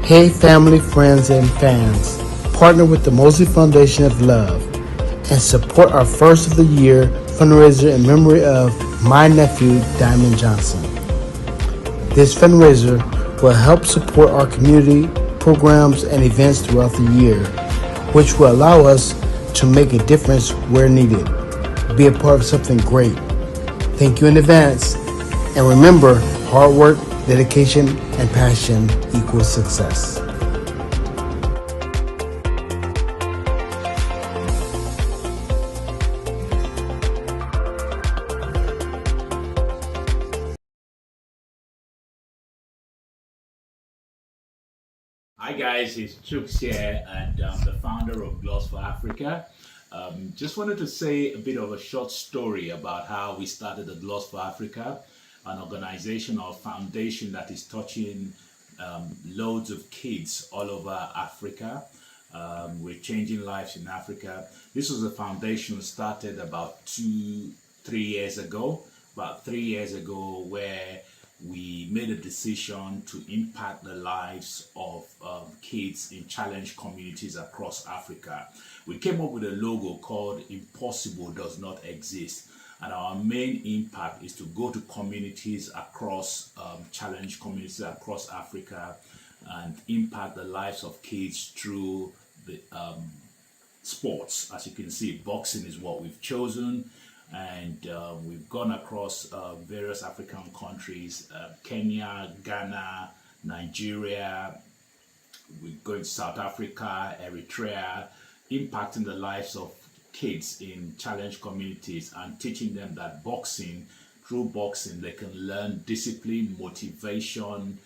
Hey family, friends, and fans, partner with the Moseley Foundation of Love and support our first of the year fundraiser in memory of my nephew, Diamond Johnson. This fundraiser will help support our community programs and events throughout the year, which will allow us to make a difference where needed. Be a part of something great. Thank you in advance. And remember, hard work, dedication, and passion equals success. Hi guys, it's Chooks here, and I'm the founder of Gloss for Africa. Just wanted to say a bit of a short story about how we started the Gloss for Africa, an organization or foundation that is touching loads of kids all over Africa. We're changing lives in Africa. This was a foundation started about 3 years ago, where we made a decision to impact the lives of kids in challenged communities across Africa. We came up with a logo called Impossible Does Not Exist. And our main impact is to go to communities across, challenged communities across Africa, and impact the lives of kids through the sports. As you can see, boxing is what we've chosen, and we've gone across various African countries: Kenya, Ghana, Nigeria. We're going to South Africa, Eritrea, impacting the lives of kids in challenged communities and teaching them that through boxing, they can learn discipline, motivation,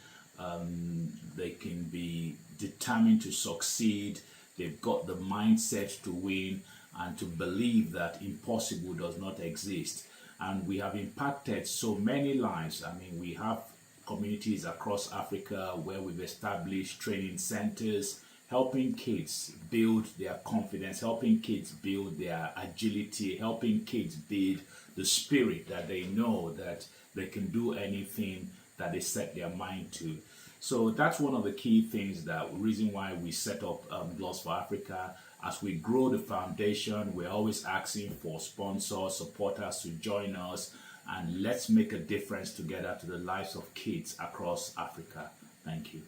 they can be determined to succeed. They've got the mindset to win and to believe that impossible does not exist. And we have impacted so many lives. I mean, we have communities across Africa where we've established training centers, helping kids build their confidence, helping kids build their agility, helping kids build the spirit that they know that they can do anything that they set their mind to. So that's one of the key things, reason why we set up Gloss for Africa. As we grow the foundation, we're always asking for sponsors, supporters to join us, and let's make a difference together to the lives of kids across Africa. Thank you.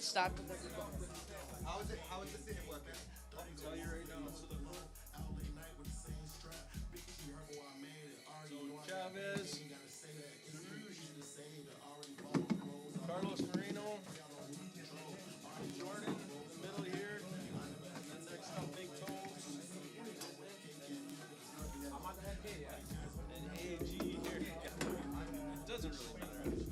Start. Chavez, Carlos Marino, Jordan, in the middle here, and then next up, Big Toes, and AG here. It doesn't really matter.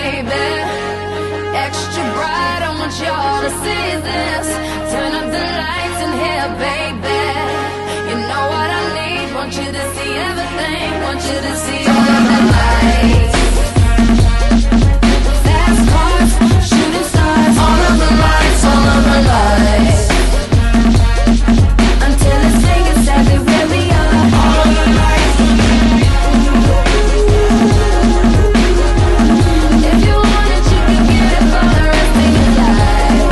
baby. Extra bright, I want y'all to see this. Turn up the lights in here, baby. You know what I need, want you to see everything. Want you to see all of the lights. Fast cars, shooting stars. All of the lights, all of the lights. Until it's saying exactly where we are. All of the lights. If you want it, you can get it for the rest of your life.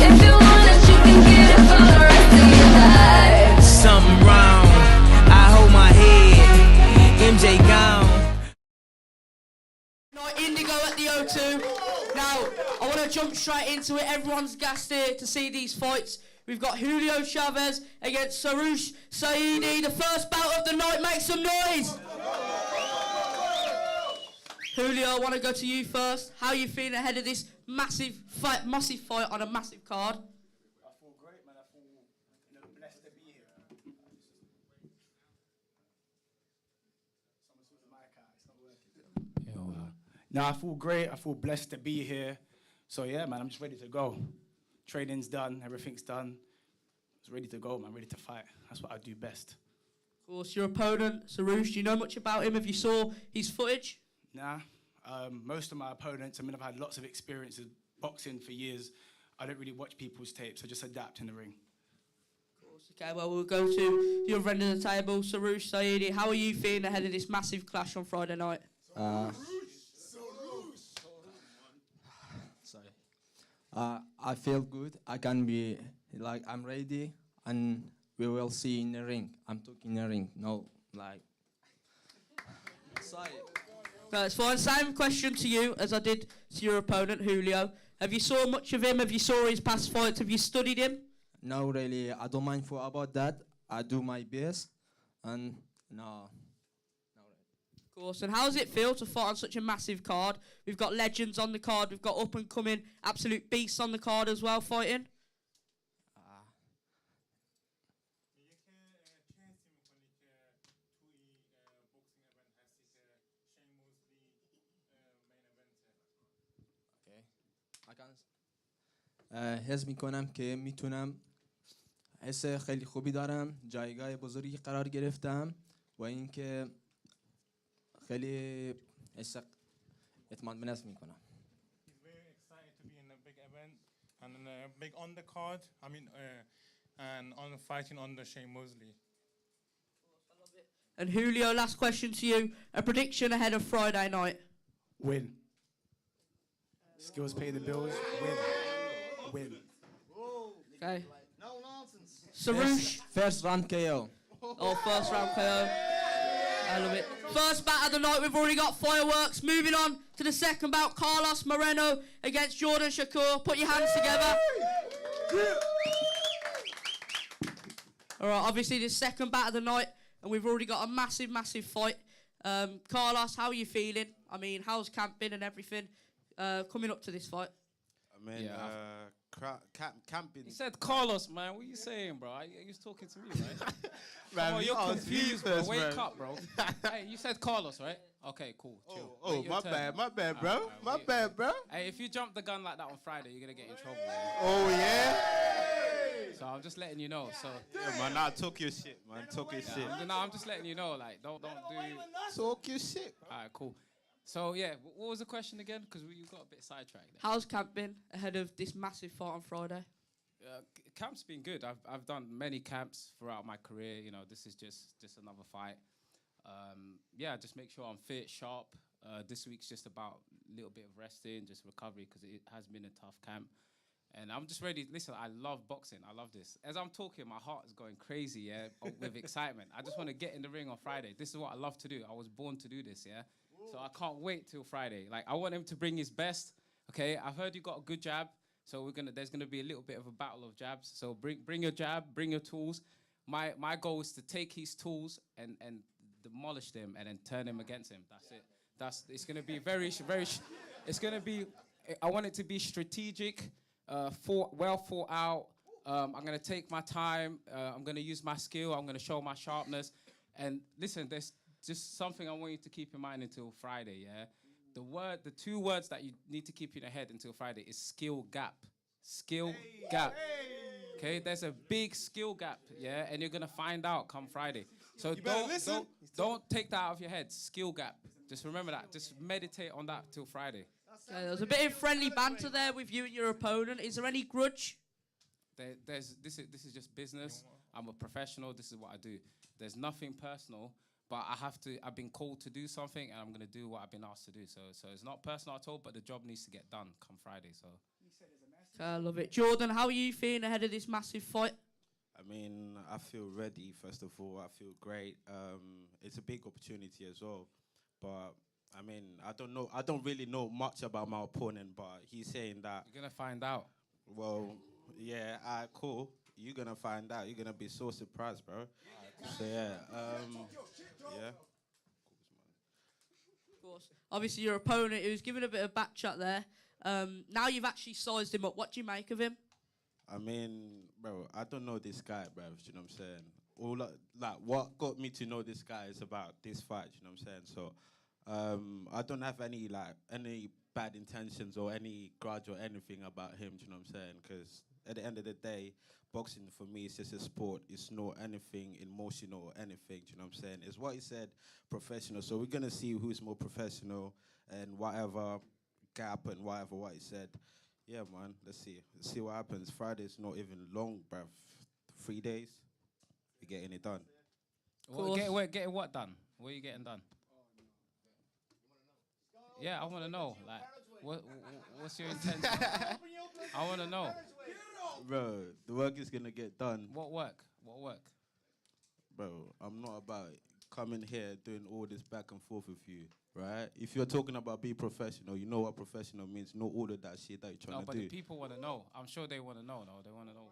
If you want it, you can get it for the rest of your life. Something wrong, I hold my head, MJ gone. Indigo at the O2. Now, I want to jump straight into it. Everyone's gassed here to see these fights. We've got Julio Chavez against Saroush Saidi. The first bout of the night. Make some noise. Julio, I want to go to you first. How are you feeling ahead of this massive fight on a massive card? I feel great, man. I feel blessed to be here. Someone's with the mic out. It's not working. No, I feel great. I feel blessed to be here. So yeah, man, I'm just ready to go. Training's done. Everything's done. Just ready to go, man. Ready to fight. That's what I do best. Of course, your opponent, Saroush, do you know much about him? Have you saw his footage? Nah. Most of my opponents, I mean, I've had lots of experiences boxing for years. I don't really watch people's tapes. I just adapt in the ring. Okay, well, we'll go to the other end of the table. Saroush Saidi, how are you feeling ahead of this massive clash on Friday night? Sorry. I feel good. I can be, like, I'm ready, and we will see in the ring. I'm talking in the ring, no, like. Sorry. That's fine. Same question to you as I did to your opponent, Julio. Have you saw much of him? Have you saw his past fights? Have you studied him? No, really, I don't mind for about that. I do my best, and no. Of course. And how does it feel to fight on such a massive card? We've got legends on the card. We've got up and coming absolute beasts on the card as well fighting. حس میکنم که میتونم حس خیلی خوبی دارم، جایگاه بزرگی قرار گرفتم و اینکه خیلی حس اعتماد به نفس میکنم. He's very excited to be in a big event and a big undercard. I mean, and on fighting under Shane Moseley. And Julio, last question to you. A prediction ahead of Friday night. Win. Skills pay the bills. Win. Okay. No nonsense. Saroush. First round KO. Oh, first round KO. I love it. First bout of the night, we've already got fireworks. Moving on to the second bout, Carlos Moreno against Jordan Shakur. Put your hands together. All right, obviously the second bout of the night, and we've already got a massive, massive fight. Carlos, how are you feeling? I mean, how's camp been and everything coming up to this fight? I mean, camping. He said Carlos, man. What are you saying, bro? You was talking to me, right? Man, oh, you're I was confused, first, bro. Wake man. up, bro. Hey, you said Carlos, right? Okay, cool. Chill. Oh, Wait your my turn. bad, bro. Alright, My wait. bad, bro. Hey, if you jump the gun like that on Friday, you're gonna get in trouble, man. Oh, yeah? So I'm just letting you know. So Yeah, man, nah, talk your shit, man. Talk your shit. I'm just letting you know. Like, don't do. Talk your shit. All right, cool. So yeah, what was the question again? Because you got a bit sidetracked there. How's camp been ahead of this massive fight on Friday? Camp's been good. I've done many camps throughout my career. You know, this is just another fight. Yeah, just make sure I'm fit, sharp. This week's just about a little bit of resting, just recovery, because it has been a tough camp. And I'm just ready. Listen, I love boxing. I love this. As I'm talking, my heart is going crazy, yeah, with excitement. I just want to get in the ring on Friday. This is what I love to do. I was born to do this, yeah. So I can't wait till Friday. Like, I want him to bring his best. Okay, I've heard you got a good jab. So there's gonna be a little bit of a battle of jabs. So bring your jab, bring your tools. My goal is to take his tools and demolish them and then turn him against him. That's it. It's gonna be it's gonna be. I want it to be strategic, well thought out. I'm gonna take my time. I'm gonna use my skill. I'm gonna show my sharpness. And listen, just something I want you to keep in mind until Friday, yeah? The two words that you need to keep in your head until Friday is skill gap. Skill gap. Okay, there's a big skill gap, yeah? And you're gonna find out come Friday. So don't take that out of your head. Skill gap. Just remember that. Just meditate on that till Friday. There was a bit of friendly banter there with you and your opponent. Is there any grudge? This is just business. I'm a professional. This is what I do. There's nothing personal, but I've been called to do something, and I'm gonna do what I've been asked to do. So it's not personal at all, but the job needs to get done come Friday. So I love it. Jordan, how are you feeling ahead of this massive fight? I mean, I feel ready, first of all. I feel great. It's a big opportunity as well. But, I mean, I don't really know much about my opponent, but he's saying that... You're going to find out. Well, yeah, cool. You're going to find out. You're going to be so surprised, bro. So, yeah. Yeah. Of course. Obviously, your opponent, he was giving a bit of back chat there. Now you've actually sized him up. What do you make of him? I mean, bro, I don't know this guy, bro. You know what I'm saying? What got me to know this guy is about this fight. You know what I'm saying? So, I don't have any bad intentions or any grudge or anything about him. You know what I'm saying? Because at the end of the day, boxing for me is just a sport. It's not anything emotional or anything. You know what I'm saying? It's what he said, professional. So we're gonna see who's more professional and whatever gap and whatever what he said. Yeah, man. Let's see what happens. Friday's not even long, bruv. 3 days. We're getting it done. Getting what done? What are you getting done? Yeah, I want to know. Like, what's your intention? I want to know. Bro, the work is going to get done. What work? What work? Bro, I'm not about coming here doing all this back and forth with you, right? If you're talking about being professional, you know what professional means. Know all of that shit that you're trying to do. No, but the people want to know. I'm sure they want to know. No, they want to know.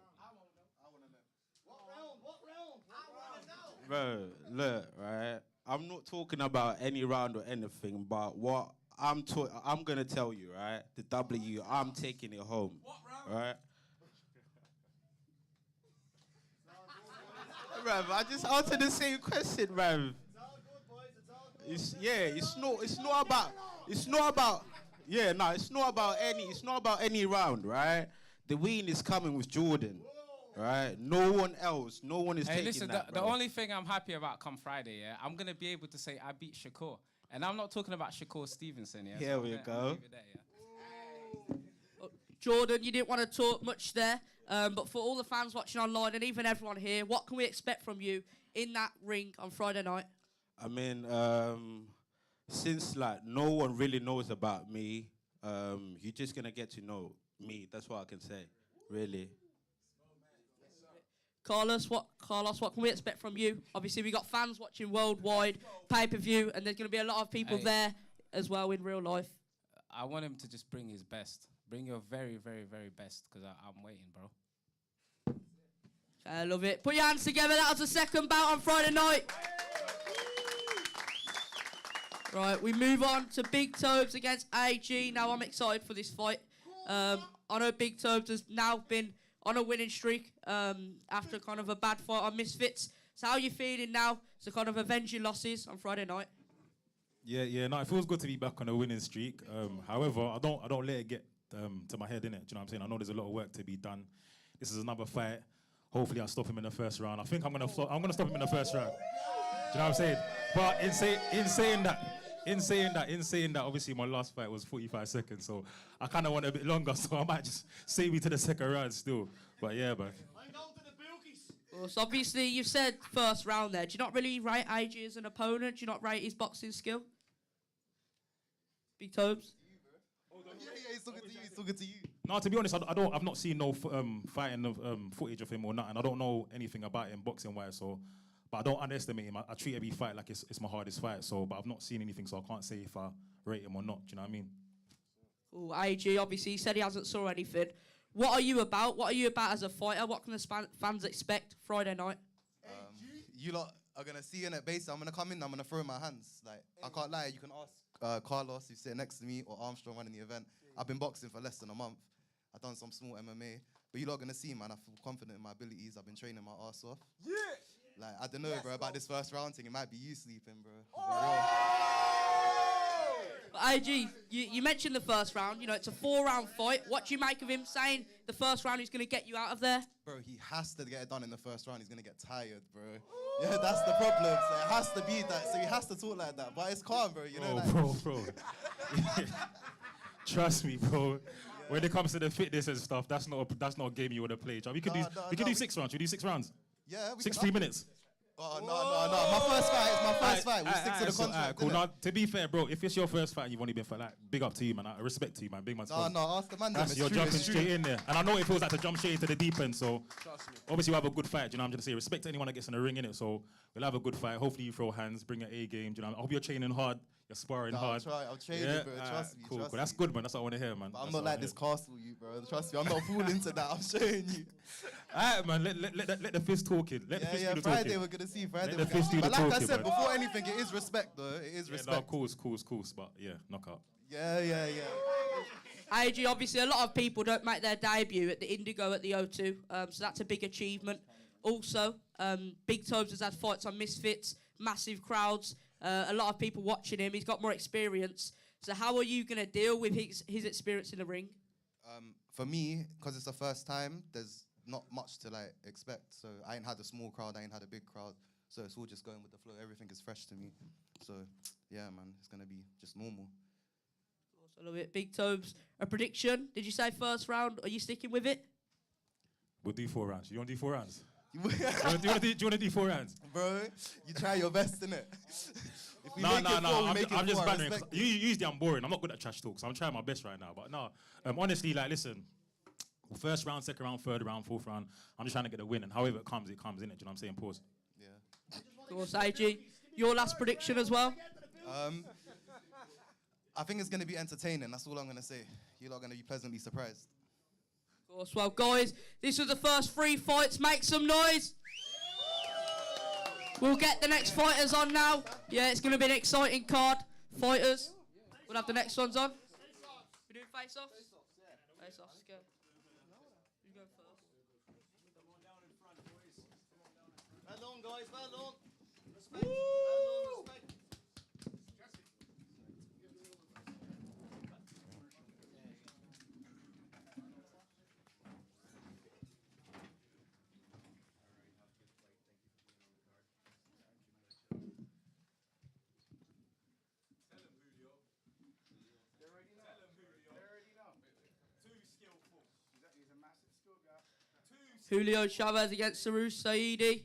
Bro, look, right? I'm not talking about any round or anything, but what I'm gonna tell you, right? The W, I'm taking it home, right? Bruv, I just answered the same question, bruv. It's not about any round, right? The win is coming with Jordan. Right, no one else, no one is taking listen, that. The only thing I'm happy about come Friday, yeah, I'm gonna be able to say I beat Shakur, and I'm not talking about Shakur Stevenson, yeah. Here we go. Jordan, you didn't want to talk much there, but for all the fans watching online and even everyone here, what can we expect from you in that ring on Friday night? I mean, since no one really knows about me, you're just gonna get to know me. That's what I can say, really. Carlos, what can we expect from you? Obviously, we got fans watching worldwide, pay-per-view, and there's going to be a lot of people there as well in real life. I want him to just bring his best. Bring your very, very, very best, because I'm waiting, bro. I love it. Put your hands together. That was the second bout on Friday night. Right, we move on to Big Tobes against AG. Now, I'm excited for this fight. I know Big Tobes has now been on a winning streak after kind of a bad fight on Misfits. So how are you feeling now to kind of avenge your losses on Friday night? Yeah, no, it feels good to be back on a winning streak. However, I don't let it get to my head, innit? Do you know what I'm saying? I know there's a lot of work to be done. This is another fight. Hopefully, I'll stop him in the first round. I think I'm gonna stop him in the first round. Do you know what I'm saying? But in saying that, obviously my last fight was 45 seconds, so I kind of want a bit longer, so I might just save me to the second round still. But yeah, man. Well, so obviously you've said first round there. Do you not really rate AG as an opponent? Do you not rate his boxing skill? Big Tobes? He's talking to you. No, to be honest, I've not seen no fighting footage of him or nothing. I don't know anything about him boxing-wise, so... But I don't underestimate him. I treat every fight like it's my hardest fight. So, but I've not seen anything, so I can't say if I rate him or not. Do you know what I mean? Cool. AG, obviously, he said he hasn't saw anything. What are you about? What are you about as a fighter? What can the fans expect Friday night? You lot are going to see in it. Basically, I'm going to come in, I'm going to throw my hands. Like, I can't lie. You can ask Carlos, who's sitting next to me, or Armstrong running the event. I've been boxing for less than a month. I've done some small MMA. But you lot are going to see, man, I feel confident in my abilities. I've been training my ass off. Yeah! Like, I don't know, bro, about this first round thing. It might be you sleeping, bro. But IG, you mentioned the first round. You know, it's a 4-round fight. What do you make of him saying the first round is going to get you out of there? Bro, he has to get it done in the first round. He's going to get tired, bro. Yeah, that's the problem. So it has to be that. So he has to talk like that. But it's calm, bro. You know, like... Bro. Trust me, bro. When it comes to the fitness and stuff, that's not a game you want to play. We could do 6 rounds. We do 6 rounds. Yeah, we 3 minutes. Oh, no. My first fight is my first fight. We'll stick to the contract. Cool. Now, to be fair, bro, if it's your first fight and you've only been for like, big up to you, man. I respect to you, man. Big man. No, ask the man. You're jumping straight in there. And I know it feels like to jump straight into the deep end, so obviously we'll have a good fight, you know what I'm going to say? Respect to anyone that gets in the ring, innit? So we'll have a good fight. Hopefully you throw hands, bring an A game, you know what I mean? I hope you're training hard. You're sparring hard. I'll train it, bro. Trust me. Cool. That's good, man. That's what I want to hear, man. But I'm not like this castle, you, bro. Trust me. I'm not falling to that. I'm showing you. Alright, man. Let the fist talk in. Let the fist do the talking. Friday we're gonna see. Let the fist do the But talking. like I said, man. before anything, it is respect, though. It is respect. No, cool. But yeah, knockout. Yeah. IG, obviously, a lot of people don't make their debut at the Indigo at the O2, so that's a big achievement. Also, Big Tobes has had fights on Misfits, massive crowds, a lot of people watching him. He's got more experience. So how are you going to deal with his experience in the ring? For me, because it's the first time, there's not much to like expect. So I ain't had a small crowd, I ain't had a big crowd. So it's all just going with the flow. Everything is fresh to me. So yeah, man, it's going to be just normal. I love it. Big Tobes, a prediction? Did you say first round? Are you sticking with it? We'll do 4 rounds. You want to do 4 rounds? Do you want to do 4 rounds? Bro, you try your best, innit? No. I'm just bantering. Usually I'm boring. I'm not good at trash talk, so I'm trying my best right now. But no, honestly, like, listen, first round, second round, third round, fourth round, I'm just trying to get a win, and however it comes, innit? Do you know what I'm saying? Pause. Yeah. Of course, IG, your last prediction as well? I think it's going to be entertaining. That's all I'm going to say. You're not going to be pleasantly surprised. Of course. Well, guys, this was the first 3 fights. Make some noise. We'll get the next fighters on now. Yeah, it's going to be an exciting card. Fighters. We'll have the next ones on. We're doing face-offs? Face-offs, go. You go first. Well done, guys. Well done. Respect. Well done, respect. Julio Chavez against Sarouche Saidi.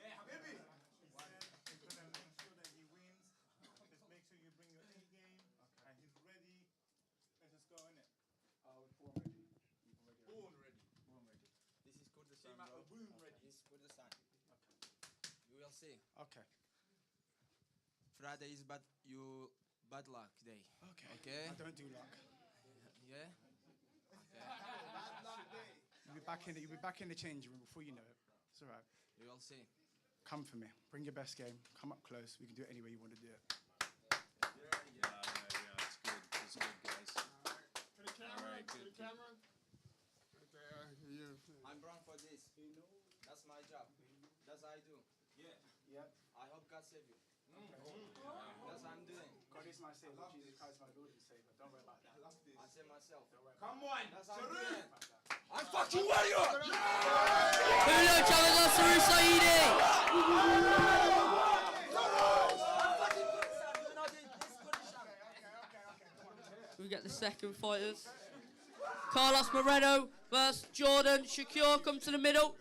Yeah, Habibi. Just make sure that he wins. Just make sure you bring your A game, and he's ready. Let's just go in it. Born ready. Born ready. This is Kurdistan, Came out bro. of womb ready. This is Kurdistan. You will see. Okay. Friday is bad luck day. Okay. I don't do luck. Yeah. You'll be back in the changing room before you know it. It's all right. You will see. Come for me. Bring your best game. Come up close. We can do it any way you want to do it. Yeah. It's good. It's good, guys. To the camera. All right, to good. the camera. I'm born for this. That's my job. That's what I do. Yeah. Yep. I hope God save you. That's what I'm doing. God is my savior. Jesus Christ my Lord and Savior. Don't worry about that. I save myself. Come on. That's what I'm doing. I'm fucking warrior. Julio Chavez against Sarouche Saidi. We get the second fighters. Carlos Moreno versus Jordan Shakur. Come to the middle.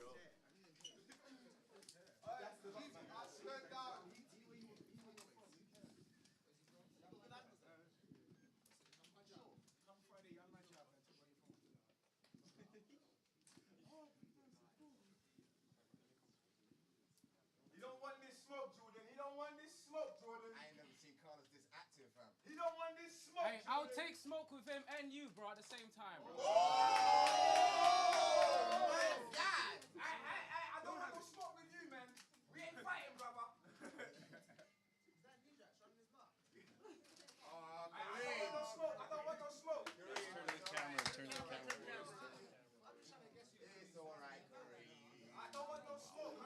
You don't want this smoke, Jordan. You don't want this smoke, Jordan. smoke with him and you, bro, at the same time. Bro. I don't want no smoke with you, man. We ain't fighting, brother. I don't want no smoke. Turn the camera. It's all right, I don't want no smoke.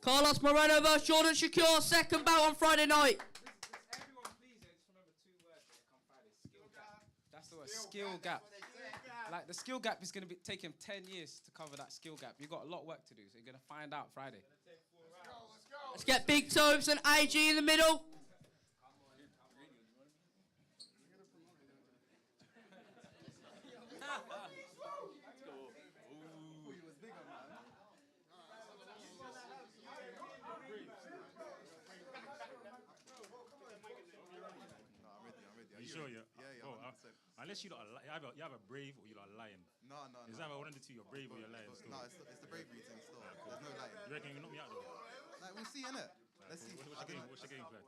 Carlos Moreno versus Jordan Shakur, second bout on Friday night. Everyone, please, just remember 2 words that come Friday. Skill gap. That's the word, skill gap. Like, the skill gap is going to take him 10 years to cover that skill gap. You've got a lot of work to do, so you're going to find out Friday. Let's get Big Tobes and AG in the middle. You sure? Yeah. Yeah. Oh, unless you have a brave or you're lying. No. Is either one of the two? You're brave or you're lying. Still. No, it's the bravery thing still. There's no lying. You reckon you knock me out though? Like, we'll see, innit? Let's see. What's your game plan?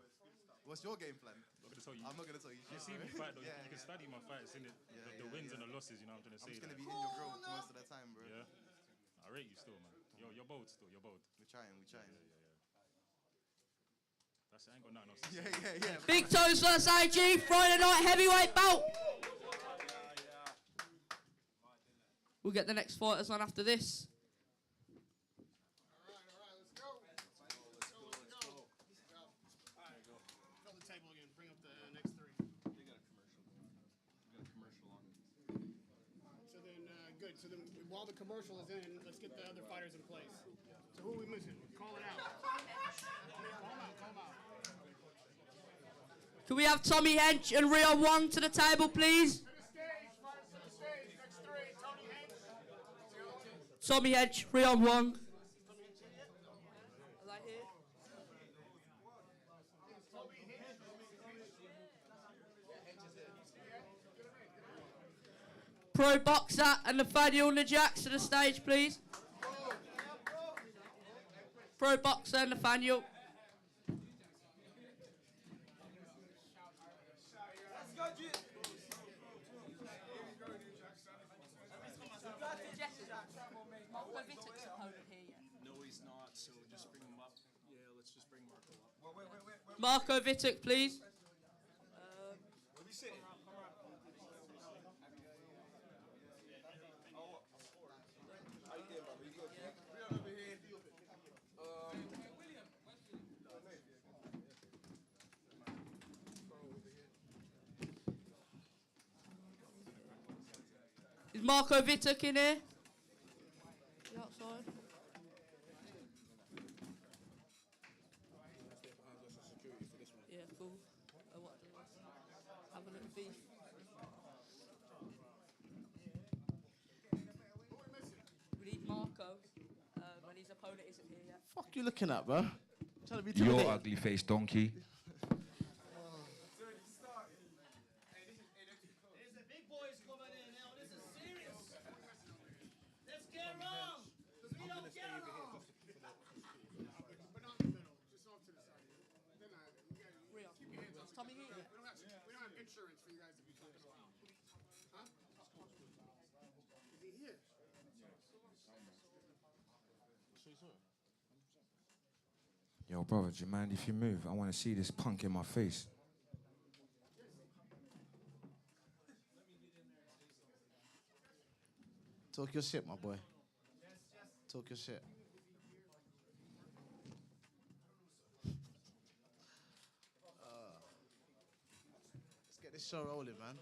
What's your game plan? I'm not gonna tell you. You see me fight though. You can study my fights, innit? The wins and the losses. You know what I'm trying to say. I'm just gonna be in your grill most of the time, bro. Yeah. I rate you still, man. You're bold still. You're bold. We're trying. Yeah. That's it. I ain't got nothing else. Yeah. Big Toes versus AG, Friday night heavyweight bout. We'll get the next fighters on after this. Let's go. Fill the table again. Bring up the next 3. They got a commercial on. So then, good. So then, while the commercial is in, let's get the other fighters in place. So who are we missing? Call it out. Call them out. Can we have Tommy Hench and Rio Wong to the table, please? To the stage. Next 3. Tony Hanks. Tommy Hench, Rio Wong. Pro boxer and Nathaniel Najax to the stage, please. Pro boxer Nathaniel. No, he's not, so just bring him up. Yeah, let's just bring Marco up. Marco Vitic, please. Where we sitting? How you doing, brother? You good? We're over here. Is Marco Vitic in here? You outside? Yeah, cool. What do have a little beef. We need Marco, and his opponent isn't here yet. Fuck you looking at, bro? Trying to be Your intimidating. ugly face donkey. Tommy here? We don't have insurance for you guys to be close. Huh? Is he here? Yo, brother, do you mind if you move? I want to see this punk in my face. Talk your shit, my boy. Talk your shit. Let's get this show rolling, man.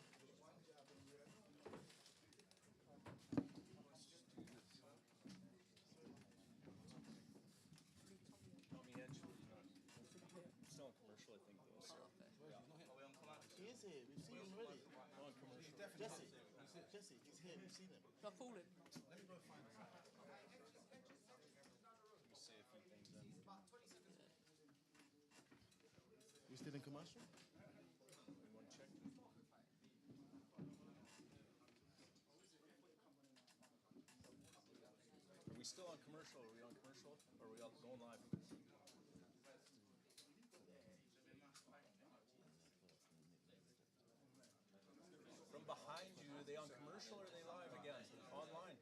Still on commercial, I think, though. So. He is here. We've seen him already. Jesse, he's here. We've seen him. Shall I call him? Let me go find him. Say a few things then. You still in commercial? Anyone check? Are we we still on commercial? Are we on commercial? Or are we all going live? From behind you, are they on commercial or are they live again? Online.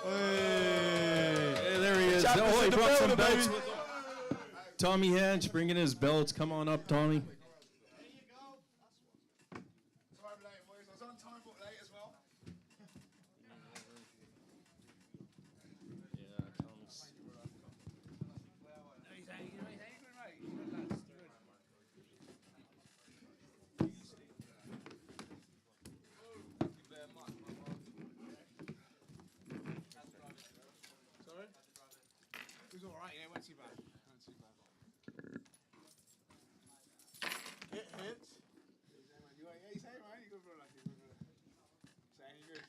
Hey, there he is. Oh, he brought some belts with him. Tommy Hench bringing his belts. Come on up, Tommy. It was alright, yeah, it went too bad. Hit. Yeah, you say, man, you good for like it. Saying you good.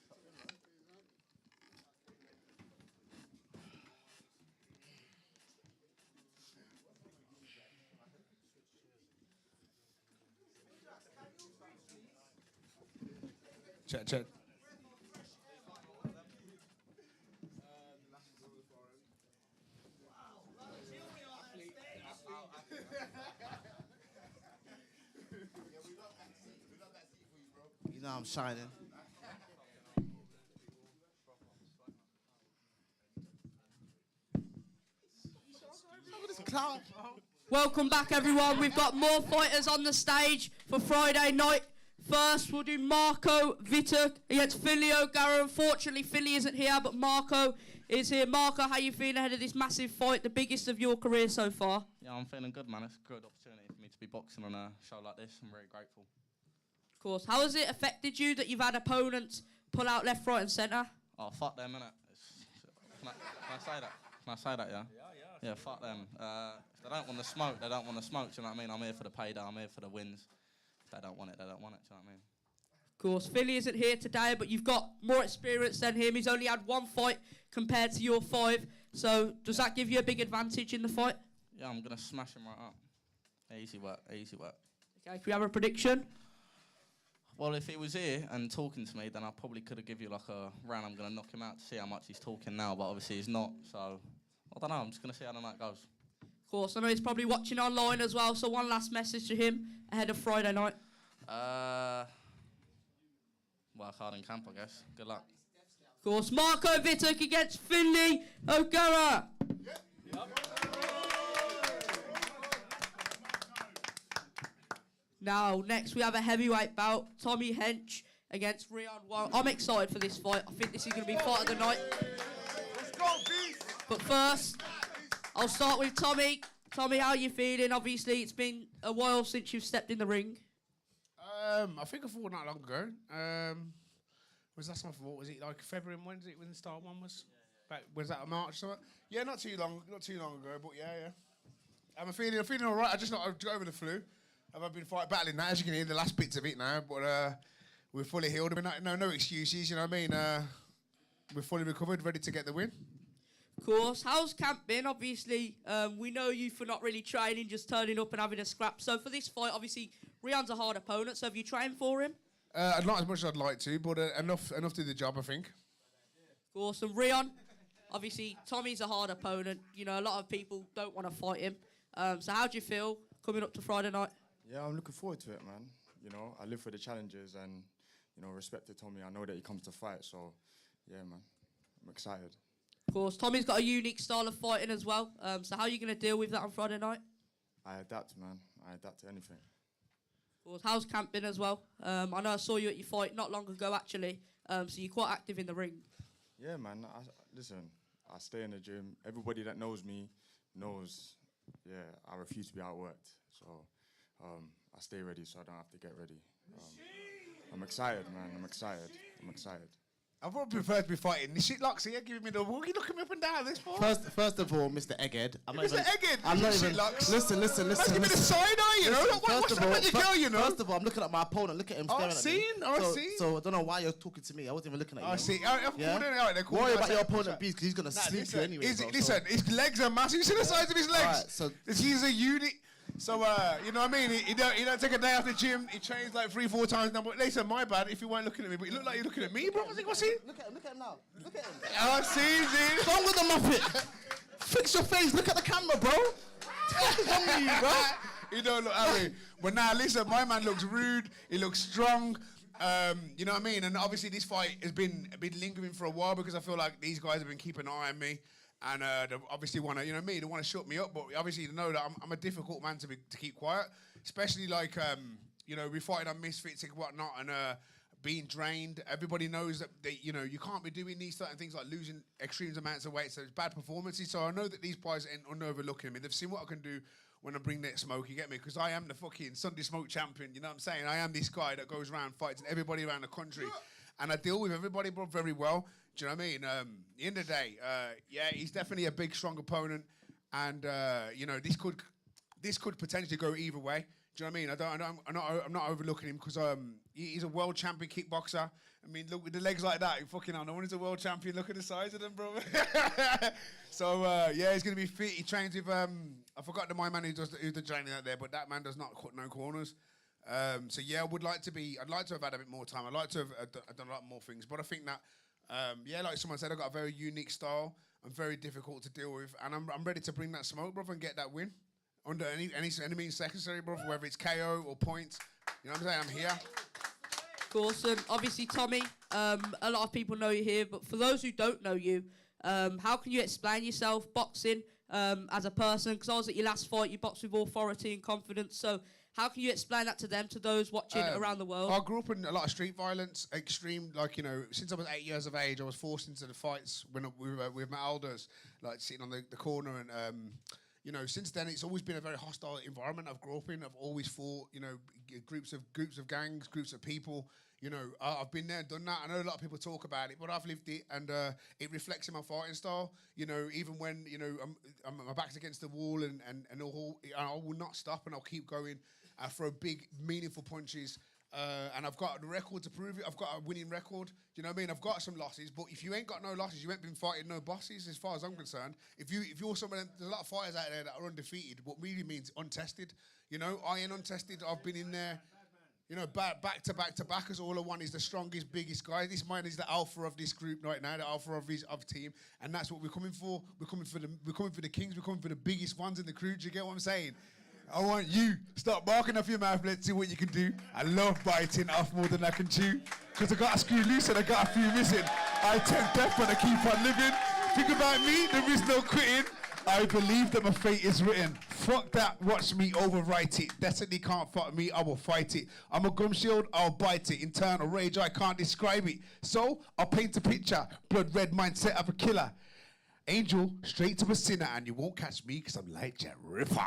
Check. You know I'm shining. Welcome back, everyone. We've got more fighters on the stage for Friday night. First, we'll do Marco Vituk against Philly O'Gara. Unfortunately, Philly isn't here, but Marco is here. Marco, how you feeling ahead of this massive fight, the biggest of your career so far? Yeah, I'm feeling good, man. It's a good opportunity for me to be boxing on a show like this. I'm very grateful. Of course. How has it affected you that you've had opponents pull out left, right and centre? Oh, fuck them, innit? Can I say that? Can I say that, yeah? Yeah, fuck them. If they don't want the smoke, they don't want the smoke, do you know what I mean? I'm here for the payday, I'm here for the wins. If they don't want it, they don't want it, do you know what I mean? Of course, Philly isn't here today, but you've got more experience than him. He's only had one fight compared to your 5. So does that give you a big advantage in the fight? Yeah, I'm going to smash him right up. Easy work, easy work. Okay, can we have a prediction? Well, if he was here and talking to me, then I probably could have given you like a round. I'm going to knock him out to see how much he's talking now, but obviously he's not. So, I don't know. I'm just going to see how the night goes. Of course, I know he's probably watching online as well, so one last message to him ahead of Friday night. Work hard in camp, I guess. Good luck. Of course, Marco Vituk against Philly O'Gara. Now, next we have a heavyweight bout. Tommy Hench against Rion Warren. I'm excited for this fight. I think this is going to be fight of the night. Let's go, beast! But first, I'll start with Tommy. Tommy, how are you feeling? Obviously, it's been a while since you've stepped in the ring. I think I fought not long ago. Was that something? What was it like February? When was it? When the start one was? Was that a March? Something? Yeah, not too long ago. But yeah. I'm feeling all right. I just got over the flu. I've been battling that, as you can hear the last bits of it now. But we're fully healed. I mean, no excuses. You know what I mean? We're fully recovered, ready to get the win. Of course. How's camp been? Obviously, we know you for not really training, just turning up and having a scrap. So for this fight, obviously, Rion's a hard opponent. So have you trained for him? Not as much as I'd like to, but enough to do the job, I think. Of course. And Rion, obviously, Tommy's a hard opponent. You know, a lot of people don't want to fight him. So how do you feel coming up to Friday night? Yeah, I'm looking forward to it, man. You know, I live for the challenges and, you know, respect to Tommy. I know that he comes to fight, so, yeah, man, I'm excited. Of course, Tommy's got a unique style of fighting as well. So how are you going to deal with that on Friday night? I adapt, man. I adapt to anything. Of course, how's camp been as well? I know I saw you at your fight not long ago, actually. So you're quite active in the ring. Yeah, man. Listen, I stay in the gym. Everybody that knows me knows, yeah, I refuse to be outworked. So I stay ready so I don't have to get ready. I'm excited, man. I'm excited. I would prefer to be fighting the shitlocks here, giving me the walk. You looking me up and down this for? First of all, Mr. Egghead. I'm not even. Shitlocks. Listen. Give me the side eye, you know. What's up with your girl, you know? First of all, I'm looking at my opponent. Look at him staring at me. I see. So I don't know why you're talking to me. I wasn't even looking at you. I see. Worry about your opponent, because he's gonna sleep you anyway. Listen, his legs are massive. You see the size of his legs? Right, so he's a unit. So, you know what I mean? He don't take a day off the gym. He trains like 3-4 times now. But they said, my bad if you weren't looking at me. But you look like you're looking at me, bro. What's he? Look at him now. Look at him. Oh, see? What's wrong with the Muppet? Fix your face. Look at the camera, bro. What's wrong with you, bro? You don't look Harry. But now, listen, my man looks rude. He looks strong. You know what I mean? And obviously this fight has been lingering for a while because I feel like these guys have been keeping an eye on me. And they obviously want to, you know me, they want to shut me up. But obviously they know that I'm a difficult man to keep quiet. Especially like, you know, we're fighting on misfits and whatnot and being drained. Everybody knows that, you know, you can't be doing these certain things like losing extreme amounts of weight. So it's bad performances. So I know that these guys ain't overlooking me. They've seen what I can do when I bring that smoke, you get me? Because I am the fucking Sunday Smoke champion, you know what I'm saying? I am this guy that goes around fighting everybody around the country. And I deal with everybody, bro, very well. Do you know what I mean? At the end of the day, yeah, he's definitely a big, strong opponent. And, you know, this could potentially go either way. Do you know what I mean? I'm not overlooking him because he's a world champion kickboxer. I mean, look with the legs like that, you fucking hell, no one is a world champion. Look at the size of them, bro. So, yeah, he's going to be fit. He trains with, I forgot the my man who's the training out there, but that man does not cut no corners. So, yeah, I'd like to have had a bit more time. I'd like to have done a lot more things. But I think that, yeah, like someone said, I've got a very unique style. I'm very difficult to deal with. And I'm ready to bring that smoke, brother, and get that win. Under any means necessary, brother, whether it's KO or points. You know what I'm saying? I'm here. Awesome. Obviously, Tommy, a lot of people know you here, but for those who don't know you, how can you explain yourself boxing as a person? Because I was at your last fight, you boxed with authority and confidence. So how can you explain that to them, to those watching around the world? I grew up in a lot of street violence, extreme, like, you know, since I was 8 years of age, I was forced into the fights with my elders, like sitting on the corner and... you know, since then, it's always been a very hostile environment I've grown up in. I've always fought, you know, groups of gangs, groups of people. You know, I've been there, done that. I know a lot of people talk about it, but I've lived it, and it reflects in my fighting style. You know, even when, you know, my back's against the wall and I will not stop and I'll keep going. I throw big, meaningful punches. And I've got the record to prove it. I've got a winning record. Do you know what I mean? I've got some losses, but if you ain't got no losses, you ain't been fighting no bosses, as far as I'm concerned. If you're someone, there's a lot of fighters out there that are undefeated, what really means untested. You know, I ain't untested. I've been in there, you know, back to back, because all I want is the strongest, biggest guy. This man is the alpha of this group right now, the alpha of his team, and that's what we're coming for. We're coming for the kings. We're coming for the biggest ones in the crew. Do you get what I'm saying? I want you, start barking off your mouth, let's see what you can do. I love biting off more than I can chew. Because I got a screw loose and I got a few missing. I tempt death but I keep on living. Think about me, there is no quitting. I believe that my fate is written. Fuck that, watch me overwrite it. Destiny can't fuck me, I will fight it. I'm a gum shield, I'll bite it. Internal rage, I can't describe it. So, I'll paint a picture. Blood red mindset of a killer. Angel, straight to a sinner, and you won't catch me because I'm like Jet Ripper.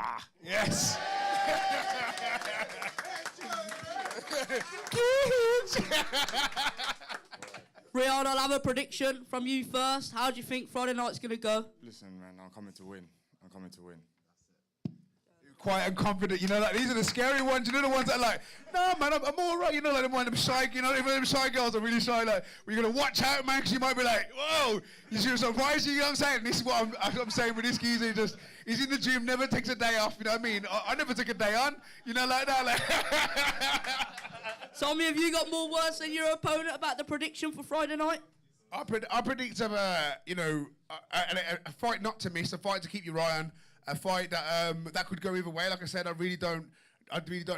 Yes. Rihanna, I'll have a prediction from you first. How do you think Friday night's going to go? Listen, man, I'm coming to win. I'm coming to win. Quiet and confident, you know, like these are the scary ones, you know, the ones that are like, no, man, I'm all right, you know, like them shy, you know, them shy girls are really shy, like, we're going to watch out, man, because you might be like, whoa, you should surprise you know what I'm saying? This is what I'm saying with this geezer, he's in the gym, never takes a day off, you know what I mean? I never took a day on, you know, like that, like. Tommy, have you got more words than your opponent about the prediction for Friday night? I predict you know, a fight not to miss, a fight to keep your eye on. A fight that could go either way. Like I said, I really don't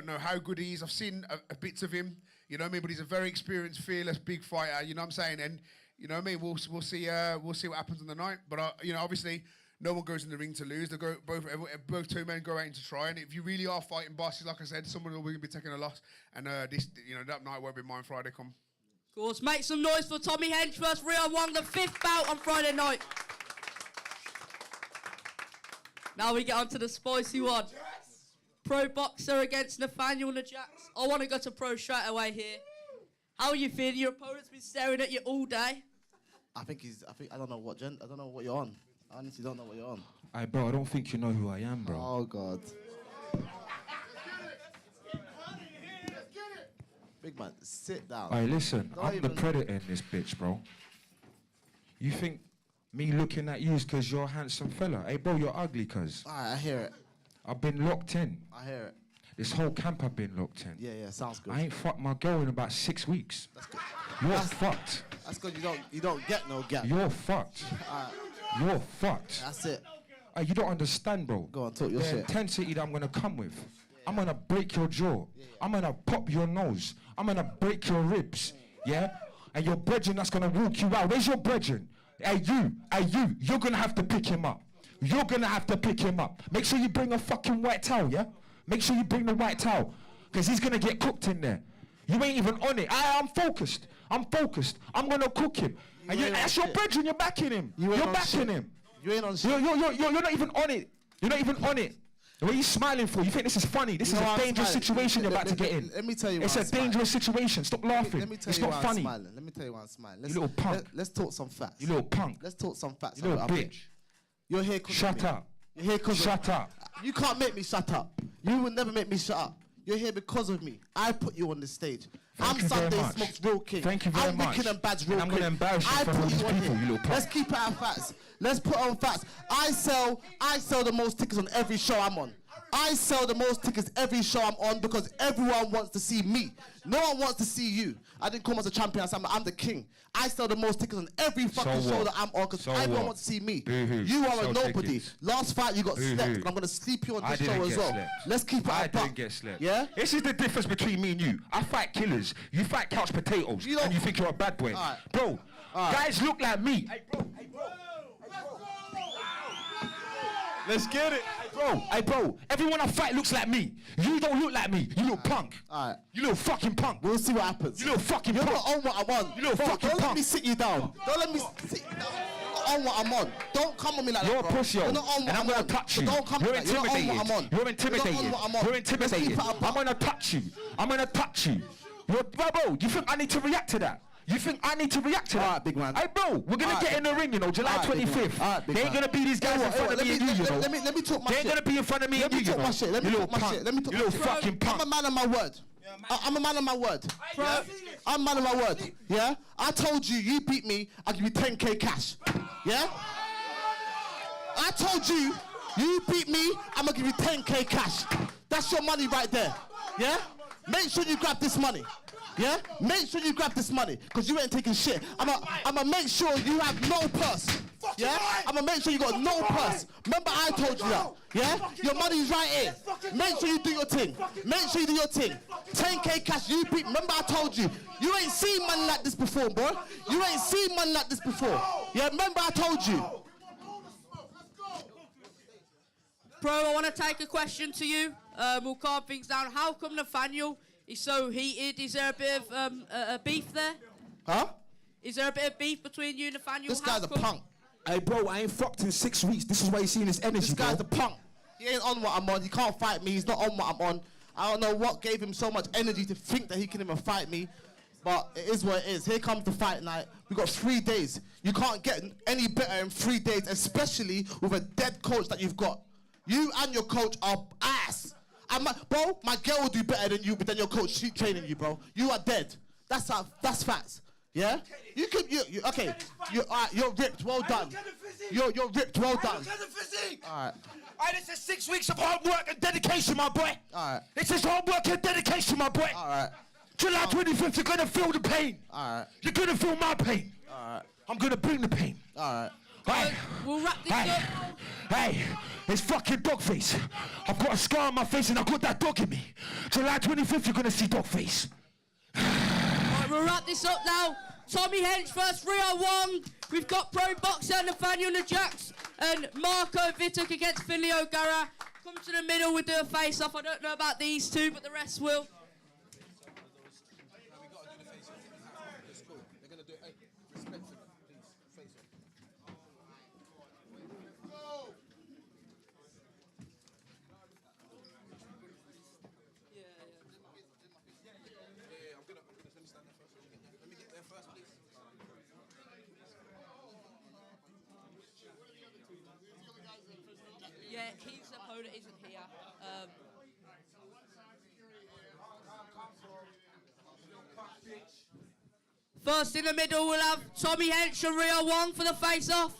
know how good he is. I've seen bits of him, you know what I mean. But he's a very experienced, fearless, big fighter. You know what I'm saying? And you know what I mean. We'll see what happens on the night. But you know, obviously, no one goes in the ring to lose. They go both two men go out to try. And if you really are fighting bosses, like I said, someone will be taking a loss. And this, you know, that night won't be mine. Friday come. Of course, make some noise for Tommy Hench versus Rion Wong, the 5th bout on Friday night. Now we get on to the spicy one. Pro boxer against Nathaniel Najax. I want to go to pro straight away here. How are you feeling? Your opponent's been staring at you all day. I don't know what you're on. I honestly don't know what you're on. Aye, bro, I don't think you know who I am, bro. Oh, God. Big man, sit down. Aye, listen, I'm the predator in this bitch, bro. You think me looking at you is because you're a handsome fella? Hey, bro, you're ugly, cuz. Alright, I hear it. I've been locked in. I hear it. This whole camp I've been locked in. Yeah, sounds good. I ain't fucked my girl in about 6 weeks. That's good. You're fucked. That's good. You don't get no gap. You're fucked. You're fucked. That's it. You don't understand, bro. Go on, talk your the shit. intensity that I'm gonna come with. I'm gonna break your jaw. I'm gonna pop your nose. I'm gonna break your ribs. Yeah? And your brethren that's gonna walk you out. Where's your brethren? Hey you, you're gonna have to pick him up. You're gonna have to pick him up. Make sure you bring a fucking white towel, yeah? Make sure you bring the white towel. Because he's gonna get cooked in there. You ain't even on it. I'm focused. I'm gonna cook him. And that's your brethren, you're backing him. You're backing him. You ain't on shit. You're not even on it. You're not even on it. What are you smiling for? You think this is funny? This is a dangerous situation you're about to get in. Let me tell you It's why a I'm dangerous situation. Stop laughing. Let me tell It's you not why funny. I'm smiling. Let me tell you why I'm smiling. You little punk. Let's talk some facts. You little punk. Let's talk some facts. You little up here. bitch. You're here because Shut up. You're here because Shut up. You can't make me shut up. You will never make me shut up. You're here because of me. I put you on the stage. Thank I'm you very Sunday much. Smoke's real king. Thank you very I'm much. Wicked and Bad's real And I'm king. gonna embarrass you I in front of put all you these on people, here. you little punk. Let's keep it on facts. Let's put on facts. I sell the most tickets on every show I'm on. I sell the most tickets every show I'm on because everyone wants to see me. No one wants to see you. I didn't come as a champion. I'm the king. I sell the most tickets on every fucking show that I'm on because everyone wants to see me. Boo-hoo. You are Sell a nobody. tickets. Last fight you got Boo-hoo. slept. And I'm gonna sleep you on I this show didn't as get well. slept. Let's keep it I a buck. didn't get slept. Yeah? This is the difference between me and you. I fight killers. You fight couch potatoes. And you think you're a bad boy. Alright. Bro, guys look like me. Let's get it. Hey bro, everyone I fight looks like me. You don't look like me. You little punk. Alright. You little fucking punk. We'll see what happens. You little fucking You're punk. not on what I'm on. You little Bro, fucking don't let punk. me sit you down. Don't let me sit you down. You're not on what I'm on. Don't come on me like You're that, a bro. pussy, You're not on what and I'm gonna on. touch So you. don't come You're like that. You're not on intimidated. what I'm on. You're intimidated. You're not on what I'm on. You're Let's intimidated. keep it a I'm buck. gonna touch you. I'm gonna touch you. You're bro. You think I need to react to that? You think I need to react to that? Alright, big man. Hey bro, we're gonna Alright, get in the ring, you know, July Alright, big man. 25th. Alright, big They ain't man. gonna be these guys in front of me and you, you know. Let me talk my They shit. ain't gonna be in front of me and you, you talk know. my shit. Let me You talk little my shit. Let me talk You my little shit. fucking punk. I'm a man of my word. I'm a man of my word. I'm a man of my word. Yeah? I told you, you beat me, I'll give you 10k cash. Yeah? I told you, you beat me, I'm gonna give you 10k cash. That's your money right there. Yeah? Make sure you grab this money. Yeah? Make sure you grab this money, because you ain't taking shit. I'm gonna make sure you have no purse. Yeah? I'm gonna make sure you got no purse. Remember I told you that. Yeah? Your money's right here. Make sure you do your thing. Make sure you do your thing. 10k cash, you beat. Remember I told you. You ain't seen money like this before, boy. You ain't seen money like this before. Yeah? Remember I told you. Bro, I want to take a question to you. We'll calm things down. How come Nathaniel is so heated? Is there a bit of a beef there? Huh? Is there a bit of beef between you and Nathaniel? This guy's a punk. Hey bro, I ain't fucked in 6 weeks. This is why you seeing this energy, This guy's a punk. He ain't on what I'm on. He can't fight me. He's not on what I'm on. I don't know what gave him so much energy to think that he can even fight me. But it is what it is. Here comes the fight night. We got 3 days. You can't get any better in 3 days, especially with a dead coach that you've got. You and your coach are ass. Bro, my girl will do better than you, but then your coach, she's training you, bro. You are dead. That's facts. Yeah? Okay. You're ripped. Well done. You're ripped. Well done. All right. This is 6 weeks of hard work and dedication, my boy. All right. This is hard work and dedication, my boy. All right. July 25th, you're gonna feel the pain. All right. You're gonna feel my pain. All right. I'm gonna bring the pain. All right. Hey, We'll wrap this up. hey, it's fucking dog face. I've got a scar on my face and I've got that dog in me. July 25th, you're gonna see dog face. Right, we'll wrap this up now. Tommy Hench versus Rio Wong. We've got pro boxer Nathaniel Najax and Marco Vitek against Philly O'Gara. Come to the middle, we'll do a face-off. I don't know about these two, but the rest will. Yeah, his opponent isn't here. First in the middle, we'll have Tommy Hench and Rio Wong for the face-off.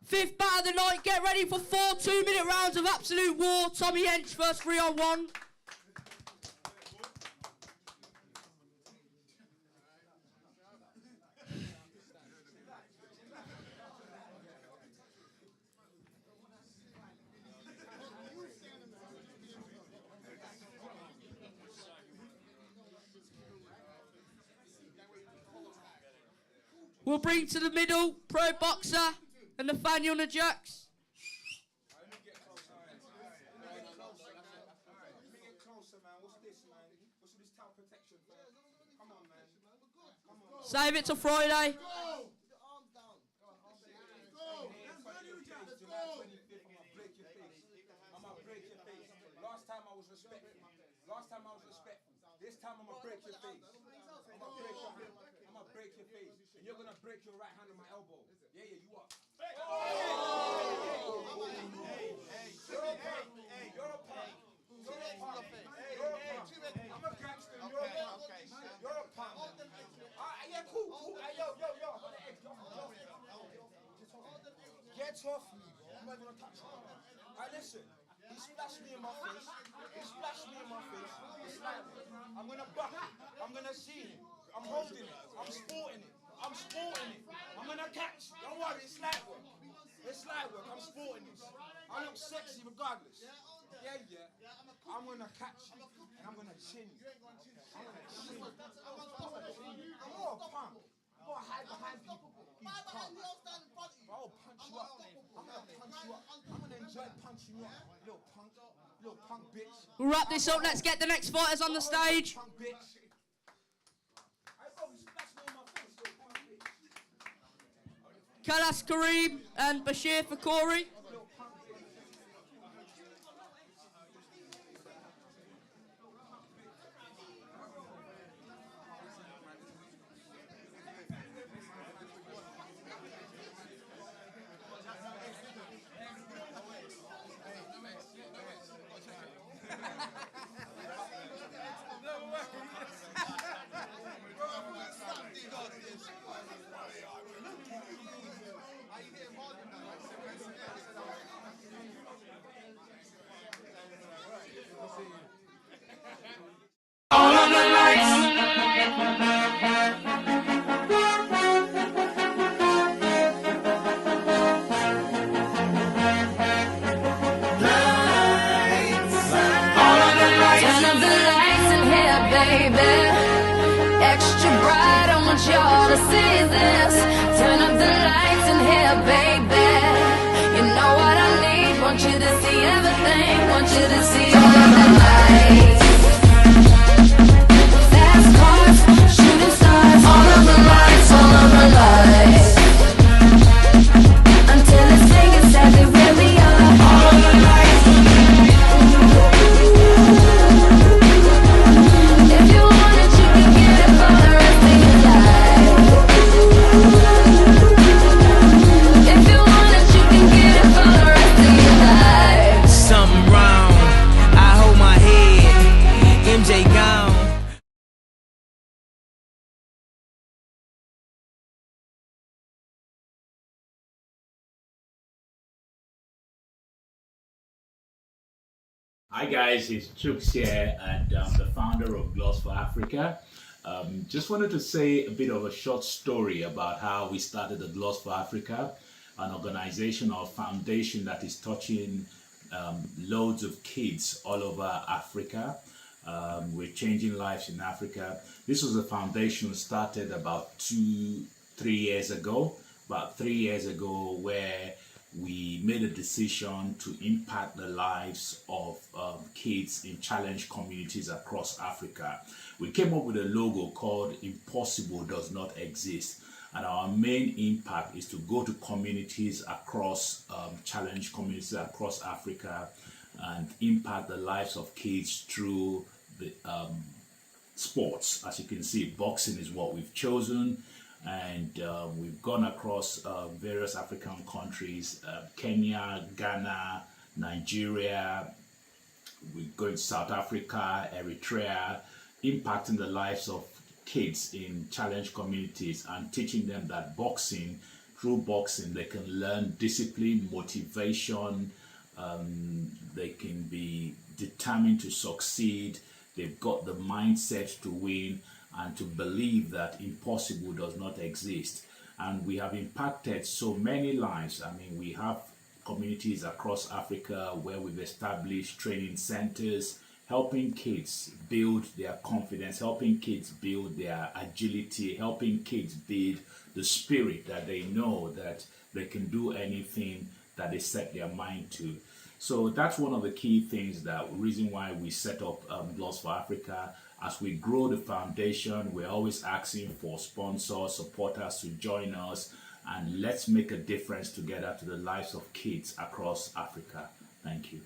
Fifth battle of the night, get ready for 4 2-minute rounds of absolute war. Tommy Hench versus 3-on-1. We'll bring to the middle pro boxer and Nathaniel Najaks. Save it to Friday. Last time I was respectful. This time I'm gonna break your face. I'm gonna break your face. And you're gonna break your right hand on my elbow. Yeah, you are. You're a punk. I'm a gangster. You're a punk. Yeah, cool. Yo. Get off me, bro. I'm not gonna touch you. Alright, listen. He splashed me in my face. It's like, I'm gonna buck it. I'm gonna see it. I'm holding it. I'm sporting it. I'm gonna catch. Don't worry, it's light work. I'm sporting this. I look sexy regardless. Yeah. I'm gonna catch you. And I'm gonna chin you. I'm not a punk. You gotta hide behind people. I'll punch you up. I'm gonna enjoy punching you up. Little punk bitch. We'll wrap this up. Let's get the next fighters on the stage. Punk bitch. Kalas Kareem and Bashir Fakori. Y'all to see this. Turn up the lights in here, baby. You know what I need. Want you to see everything. Want you to see all of the lights. Fast cars, shooting stars. All of the lights, all of the lights. Until it's big exactly where we are. All of the lights. If you want it, you can get it for the rest of your life. Something wrong, I hold my head, MJ gone. Hi guys, it's Chooks here, and I'm the founder of Gloss for Africa. Just wanted to say a bit of a short story about how we started the Gloss for Africa, an organization or foundation that is touching loads of kids all over Africa. We're changing lives in Africa. This was a foundation started about 2-3 years ago, where we made a decision to impact the lives of kids in challenged communities across Africa. We came up with a logo called Impossible Does Not Exist. And our main impact is to go to communities across, challenged communities across Africa, and impact the lives of kids through the sports. As you can see, boxing is what we've chosen, and we've gone across various African countries, Kenya, Ghana, Nigeria. We're going to South Africa, Eritrea, impacting the lives of kids in challenged communities and teaching them that through boxing, they can learn discipline, motivation, they can be determined to succeed, they've got the mindset to win and to believe that impossible does not exist. And we have impacted so many lives. I mean, we have communities across Africa where we've established training centers, helping kids build their confidence, helping kids build their agility, helping kids build the spirit that they know that they can do anything that they set their mind to. So that's one of the key things, reason why we set up Gloves for Africa. As we grow the foundation, we're always asking for sponsors, supporters to join us, and let's make a difference together to the lives of kids across Africa. Thank you.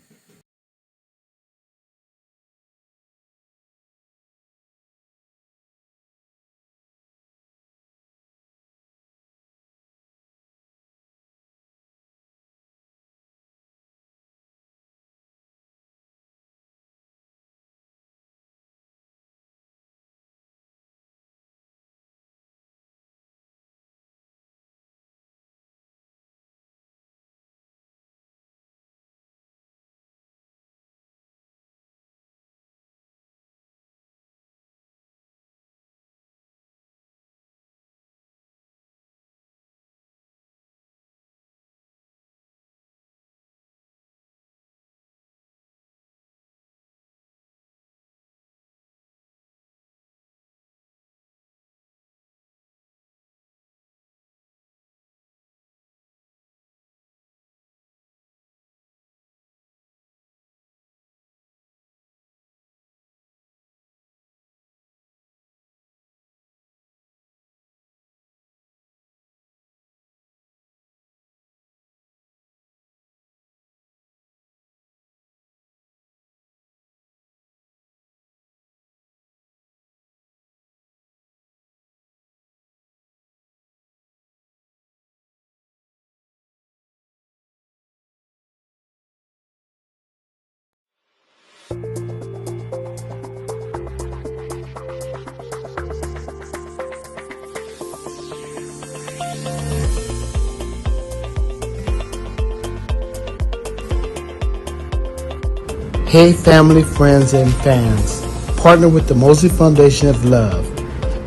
Hey family, friends, and fans, partner with the Moseley Foundation of Love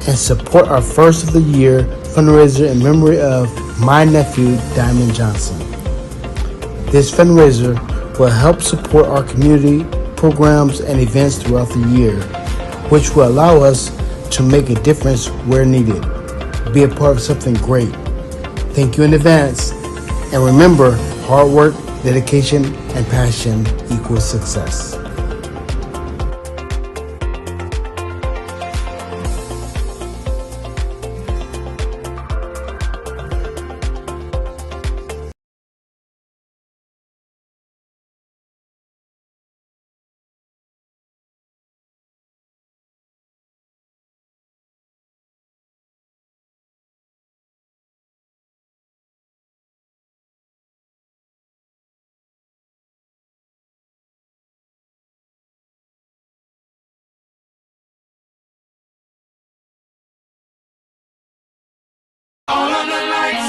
and support our first of the year fundraiser in memory of my nephew, Diamond Johnson. This fundraiser will help support our community programs and events throughout the year, which will allow us to make a difference where needed. Be a part of something great. Thank you in advance. And remember, hard work, dedication, and passion equals success. All of the lights.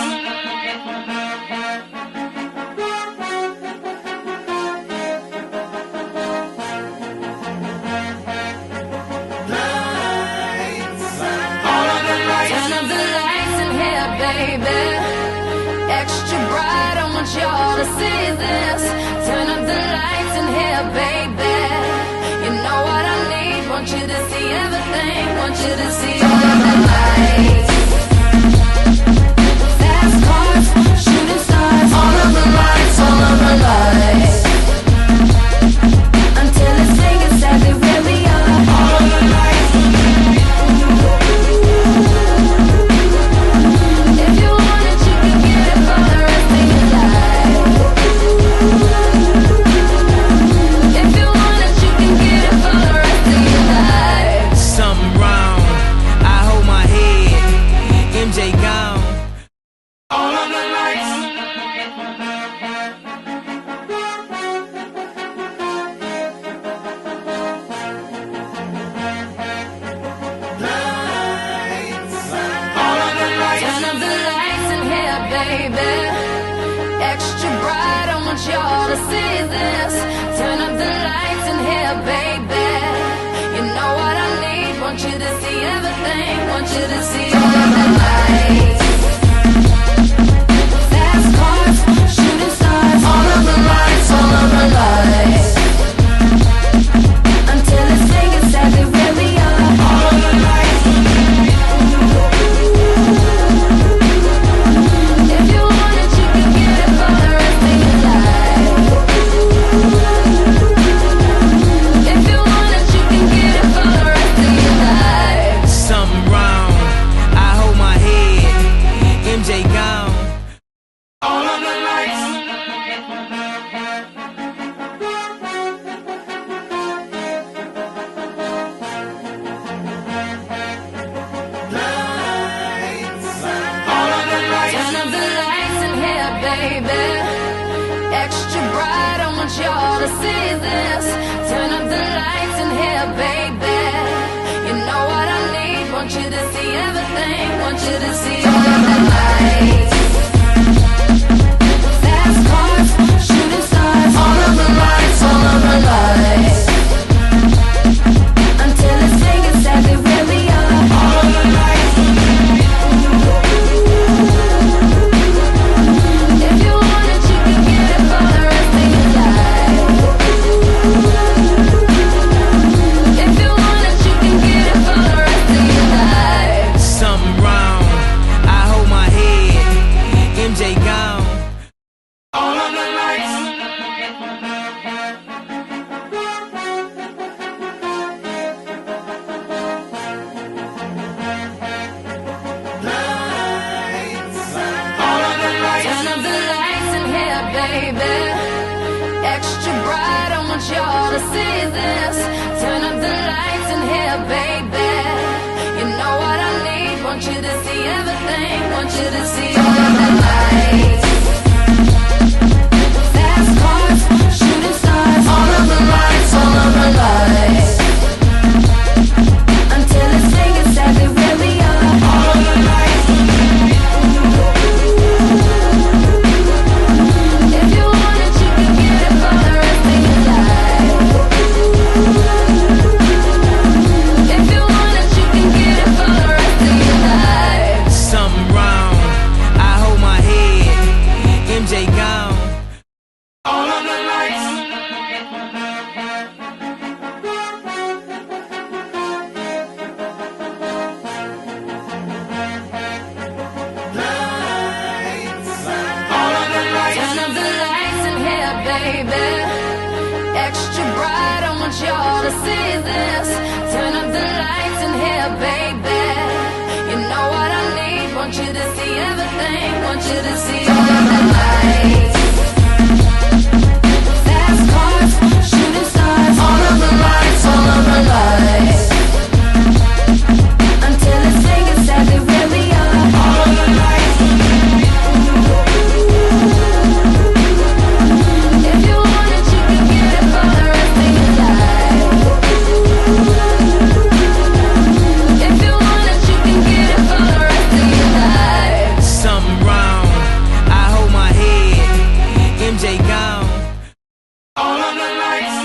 Turn up the lights in here, baby. Extra bright, I want y'all to see this. Turn up the lights in here, baby. You know what I need. Want you to see everything. Want you to see all of the lights. Fast cars, shooting stars. All of the lights, all of the lights. Until it's big exactly where we are. All of the lights. If you want it, you can get it for the rest of your life. baby. Extra bright, I want y'all to see this. Turn up the lights in here, baby. You know what I need, want you to see everything. Want you to see all of the lights. Fast cars, shooting stars. All of the lights, all of the lights. Until it's saying exactly where we are. All of the lights. If you want it, you can get it for the rest of your life. If you want it, you can get it for the rest of your life. Something wrong. I hold my head. MJ gone. All of the lights. All of the lights. Turn up the lights in here, baby. Extra bright, I want y'all to see this. Turn up the lights in here, baby. You know what I need, want you to see everything. Want you to see all of the lights. Fast cars, shooting stars. All of the lights, all of the lights. Until it's saying exactly where we are. All of the lights. If you want it, you can get it for the rest of your life. If you want it, you can get it for the rest of your life. Something wrong. I hold my head. MJ gone. All of the lights. All of the lights. Turn up the lights in here, baby. Extra bright, I want y'all to see this. Turn up the lights in here, baby. You know what I need, want you to see everything. Want you to see all of the lights. Fast cars, shooting stars. All of the lights, all of the lights. Until it's saying exactly where we are. All of the lights. If you want it, you can get it for the rest of your life. If you want it, you can get it for the rest of your life. Something wrong. I hold my head. MJ gone. All of the lights. All of the lights. Turn up the lights in here, baby. Extra bright, I want y'all to see this. Turn up the lights in here, baby. You know what I need, want you to see everything. Want you to see all of the lights. Fast cars, shooting stars. All of the lights, all of the lights. Until it's saying exactly where we are. All of the lights. If you want it, you can get it for the rest of your life. If you want it, you can get it for the rest of your life. Something wrong. I hold my head. MJ gone. All of the lights.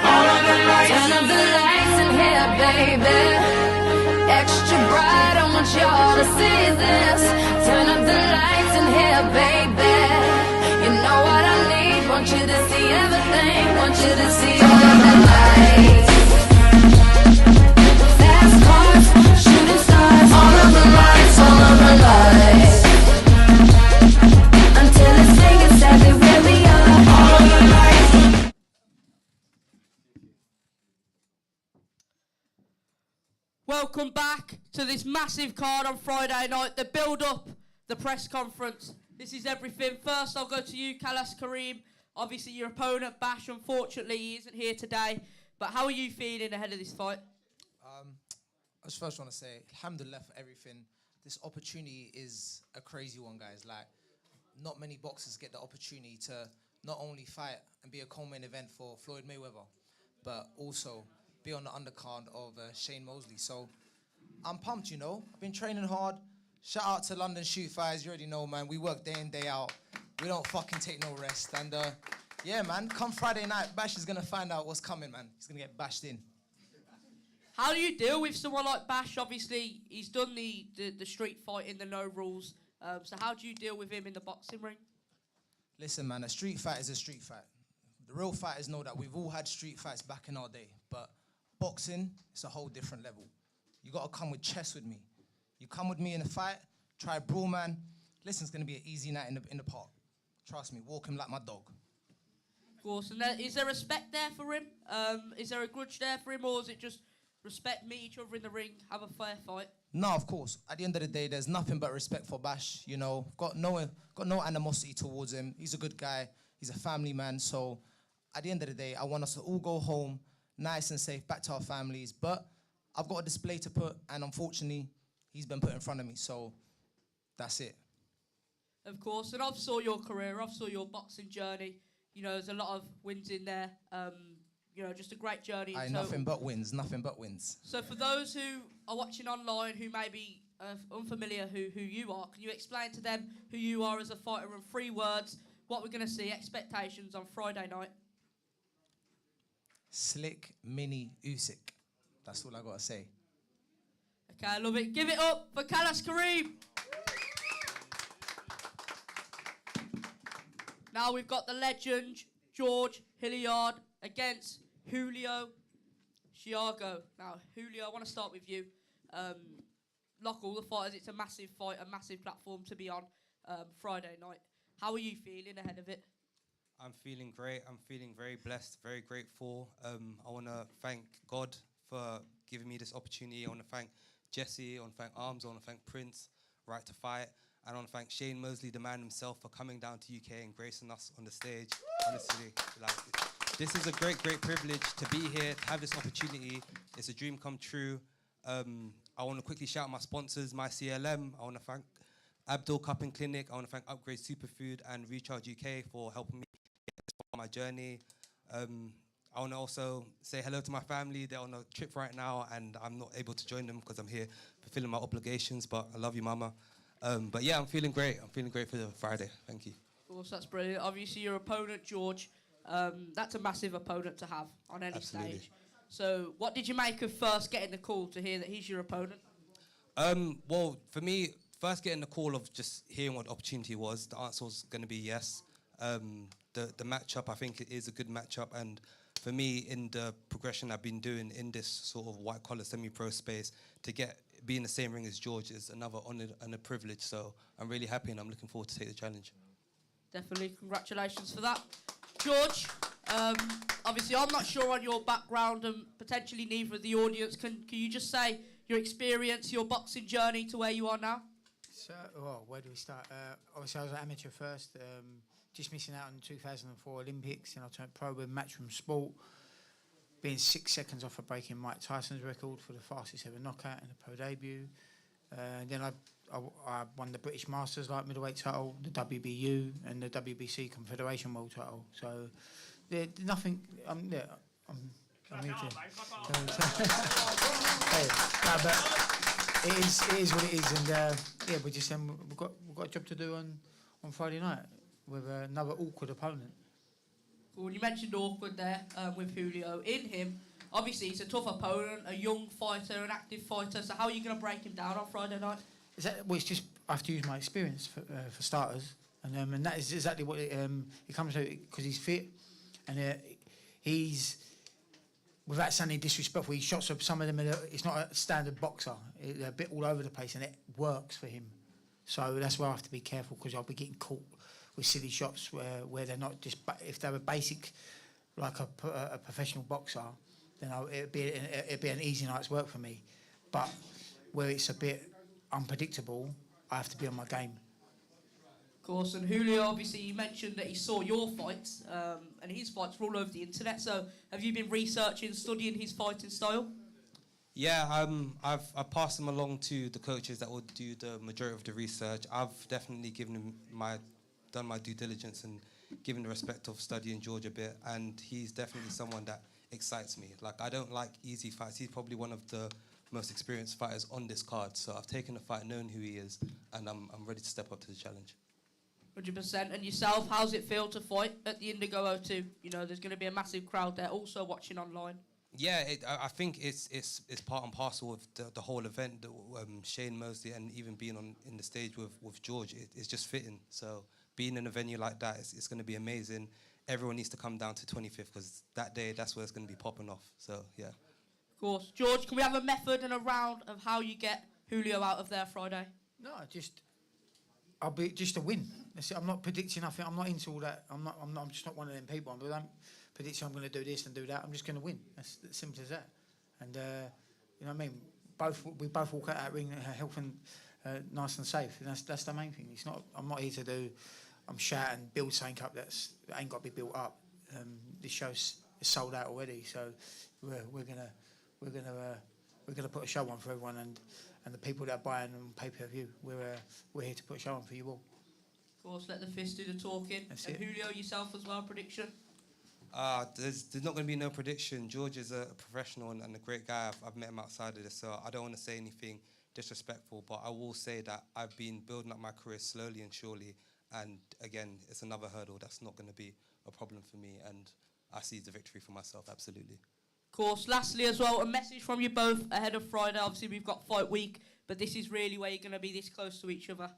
All of the lights. Turn up the lights in here, baby. Extra bright, I want y'all to see this. Turn up the lights in here, baby. You know what I need, want you to see everything. Want you to see all of the lights. Fast cars, shooting stars. All of the lights, all of the lights. Until it's saying exactly where we are. All of the lights. Welcome back to this massive card on Friday night. The build-up, the press conference. This is everything. First, I'll go to you, Kalas Kareem. Obviously, your opponent, Bash, unfortunately, he isn't here today. But how are you feeling ahead of this fight? I just first want to say, alhamdulillah for everything. This opportunity is a crazy one, guys. Like, not many boxers get the opportunity to not only fight and be a co-main event for Floyd Mayweather, but also be on the undercard of Shane Moseley. So I'm pumped, you know. I've been training hard. Shout out to London Shoot Fires. You already know, man. We work day in, day out. We don't fucking take no rest. And yeah, man, come Friday night, Bash is going to find out what's coming, man. He's going to get bashed in. How do you deal with someone like Bash? Obviously, he's done the street fighting, the no rules. So how do you deal with him in the boxing ring? Listen, man, a street fight is a street fight. The real fighters know that we've all had street fights back in our day, but boxing is a whole different level. You got to come with chest with me. You come with me in a fight, try a brawl, man. Listen, it's going to be an easy night in the park. Trust me, walk him like my dog. Of course. And is there respect there for him? Is there a grudge there for him, or is it just respect, meet each other in the ring, have a fair fight? No, of course. At the end of the day, there's nothing but respect for Bash. You know, got no animosity towards him. He's a good guy. He's a family man. So at the end of the day, I want us to all go home nice and safe, back to our families. But I've got a display to put, and unfortunately, he's been put in front of me. So that's it. Of course. And I've saw your career. I've saw your boxing journey. You know, there's a lot of wins in there. You know, just a great journey. Nothing but wins, nothing but wins. So for those who are watching online who may be unfamiliar who you are, can you explain to them who you are as a fighter in 3 words, what we're going to see, expectations on Friday night? Slick Mini Usyk. That's all I got to say. Okay, I love it. Give it up for Kalas Kareem. Now we've got the legend, George Hilliard, against Julio Chiago. Now, Julio, I want to start with you. Like all the fighters, it's a massive fight, a massive platform to be on Friday night. How are you feeling ahead of it? I'm feeling great. I'm feeling very blessed, very grateful. I want to thank God for giving me this opportunity. I want to thank Jesse. I want to thank Arms. I want to thank Prince, Right to Fight. And I want to thank Shane Moseley, the man himself, for coming down to UK and gracing us on the stage. Honestly, this is a great, great privilege to be here, to have this opportunity. It's a dream come true. I want to quickly shout out my sponsors, my CLM. I want to thank Abdul Cup and Clinic. I want to thank Upgrade Superfood and Recharge UK for helping me on my journey. I want to also say hello to my family. They're on a trip right now, and I'm not able to join them because I'm here fulfilling my obligations, but I love you, Mama. But yeah, I'm feeling great. I'm feeling great for the Friday. Thank you. Of course, that's brilliant. Obviously, your opponent, George, that's a massive opponent to have on any stage. So what did you make of first getting the call to hear that he's your opponent? Well, for me, first getting the call of just hearing what the opportunity was, the answer was going to be yes. The matchup, I think it is a good matchup. And for me, in the progression I've been doing in this sort of white-collar semi-pro space, to be in the same ring as George is another honour and a privilege. So I'm really happy, and I'm looking forward to take the challenge. Definitely, congratulations for that. George, obviously I'm not sure on your background, and potentially neither of the audience. Can you just say your experience, your boxing journey to where you are now? So, well, where do we start? Obviously I was an amateur first, just missing out on the 2004 Olympics, and I turned pro with Matchroom Sport, being 6 seconds off of breaking Mike Tyson's record for the fastest ever knockout in a pro debut. Then I won the British Masters light middleweight title, the WBU, and the WBC Confederation World title. So nothing. I'm here to. But it is what it is, and yeah, we just we've got a job to do on Friday night with another awkward opponent. Well, you mentioned awkward there with Julio. In him, obviously he's a tough opponent, a young fighter, an active fighter. So how are you going to break him down on Friday night? Well, it's just I have to use my experience for starters, and that is exactly what it comes to, because he's fit, and he's, without sounding disrespectful, he shots up some of them. It's not a standard boxer; they're a bit all over the place, and it works for him. So that's where I have to be careful, because I'll be getting caught with silly shots where they're not just. If they were basic, like a professional boxer, then it'd be an easy night's work for me. But where it's a bit unpredictable, I have to be on my game. Of course, and Julio, obviously, you mentioned that he saw your fights, and his fights were all over the internet. So, have you been researching, studying his fighting style? Yeah, I've passed them along to the coaches that will do the majority of the research. I've definitely given him my done my due diligence and given the respect of studying George a bit, and he's definitely someone that excites me. Like, I don't like easy fights. He's probably one of the most experienced fighters on this card. So I've taken the fight, known who he is, and I'm ready to step up to the challenge. 100%. And yourself, how's it feel to fight at the Indigo O2? You know, there's going to be a massive crowd there also watching online. Yeah, I think it's part and parcel of the whole event. Shane Moseley and even being in the stage with George, it's just fitting. So being in a venue like that, it's going to be amazing. Everyone needs to come down to 25th because that day, that's where it's going to be popping off. So, yeah. Of course. George, can we have a method and a round of how you get Julio out of there Friday? No, I'll be just a win. That's it. I'm not predicting nothing. I'm not into all that. I'm just not one of them people. I don't predict I'm going to do this and do that. I'm just going to win. That's as simple as that. And you know what I mean. We both walk out that ring health and nice and safe. And that's the main thing. It's not. I'm not here to do. I'm shouting, build something up that ain't got to be built up. This show's sold out already, so we're gonna put a show on for everyone and the people that are buying on pay-per-view. We're here to put a show on for you all. Of course, let the fist do the talking. That's and it. Julio, yourself as well, prediction? There's not going to be no prediction. George is a professional and a great guy. I've met him outside of this, so I don't want to say anything disrespectful, but I will say that I've been building up my career slowly and surely, and again, it's another hurdle that's not going to be a problem for me, and I see the victory for myself, absolutely. Of course, lastly as well, a message from you both ahead of Friday. Obviously, we've got fight week, but this is really where you're going to be this close to each other.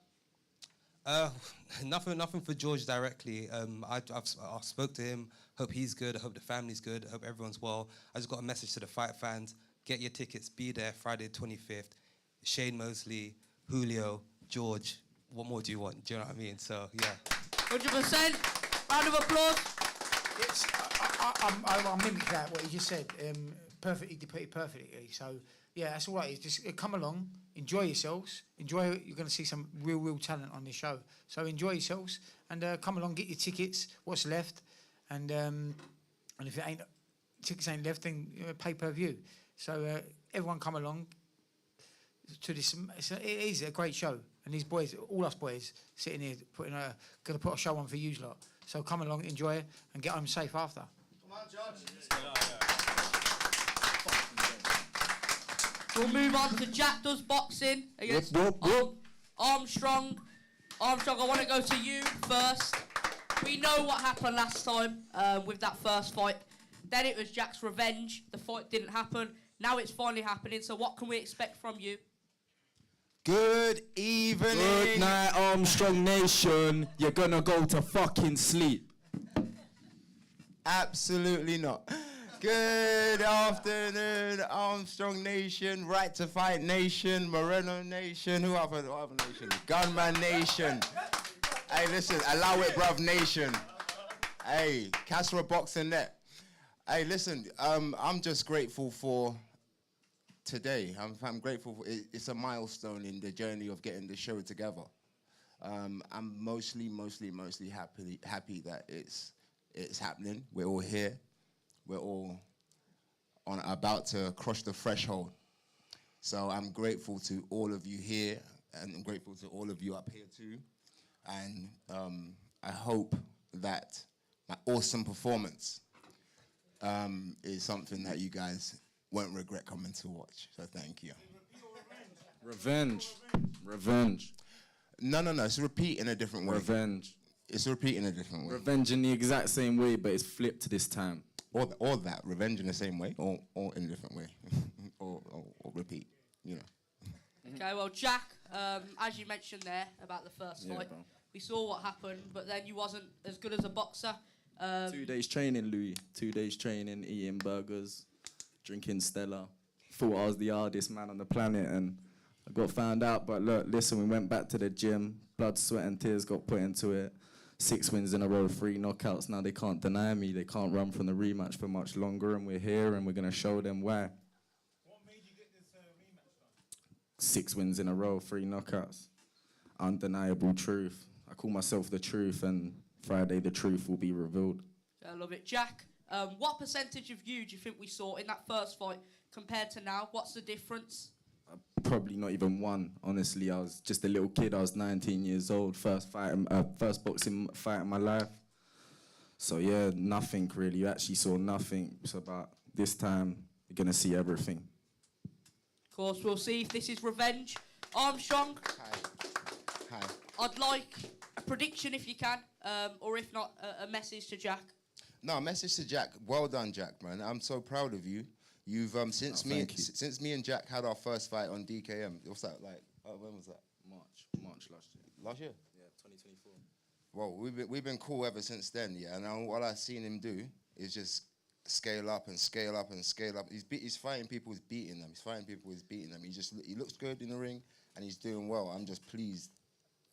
Nothing for George directly. I've spoke to him. Hope he's good. I hope the family's good. I hope everyone's well. I just got a message to the fight fans. Get your tickets. Be there Friday 25th. Shane Moseley, Julio, George. What more do you want? Do you know what I mean? So, yeah. 100%. Round of applause. I'll mimic that, what he just said. Perfectly depicted perfectly. So, yeah, that's all right. It's just come along, enjoy yourselves. You're going to see some real talent on this show. So enjoy yourselves and come along, get your tickets. What's left, and if tickets ain't left, then pay-per-view. So everyone come along to this. It is a great show, and these boys, all us boys, sitting here going to put a show on for you lot. So come along, enjoy it, and get home safe after. Come on, Judge. We'll move on to Jack Does Boxing against Armstrong. Armstrong, I want to go to you first. We know what happened last time with that first fight. Then it was Jack's revenge. The fight didn't happen. Now it's finally happening. So what can we expect from you? Good evening. Good night, Armstrong Nation. You're gonna go to fucking sleep. Absolutely not. Good afternoon, Armstrong Nation, Right to Fight Nation, Moreno Nation, who other nation? Gunman Nation. Hey, listen, Allow It Bruv Nation. Hey, Casra Boxing Net. Hey, listen, I'm just grateful for today. I'm grateful for it's a milestone in the journey of getting the show together. I'm mostly happy that it's happening. We're all here. We're all about to cross the threshold. So I'm grateful to all of you here, and I'm grateful to all of you up here too. And I hope that my awesome performance is something that you guys won't regret coming to watch. So thank you. Revenge. No. It's repeat in a different way. Revenge. It's repeat in a different way. Revenge in the exact same way, but it's flipped this time. Or that, revenge in the same way, or in a different way, or repeat, you know. Okay, well, Jack, as you mentioned there about the first fight, bro. we saw what happened, but then you wasn't as good as a boxer. 2 days training, Louis. 2 days training, eating burgers, drinking Stella. Thought I was the hardest man on the planet, and I got found out. But look, listen, we went back to the gym. Blood, sweat, and tears got put into it. 6 wins in a row, 3 knockouts. Now they can't deny me. They can't run from the rematch for much longer, and we're here, and we're going to show them why. What made you get this rematch done? 6 wins in a row, 3 knockouts. Undeniable truth. I call myself the truth, and Friday the truth will be revealed. I love it. Jack, what percentage of you do you think we saw in that first fight compared to now? What's the difference? probably not even won. Honestly, I was just a little kid. I was 19 years old. First boxing fight in my life. So yeah, nothing really. You actually saw nothing. So about this time, you're gonna see everything. Of course, we'll see if this is revenge. Armstrong. Hi. I'd like a prediction if you can, or if not, a message to Jack. No, message to Jack. Well done, Jack, man. I'm so proud of you. You've since me and Jack had our first fight on DKM. What's that like? When was that? March last year. Last year? Yeah, 2024. Well, we've been cool ever since then, yeah. And what I've seen him do is just scale up and scale up and scale up. He's fighting people, he's beating them. He's fighting people, he's beating them. He looks good in the ring, and he's doing well. I'm just pleased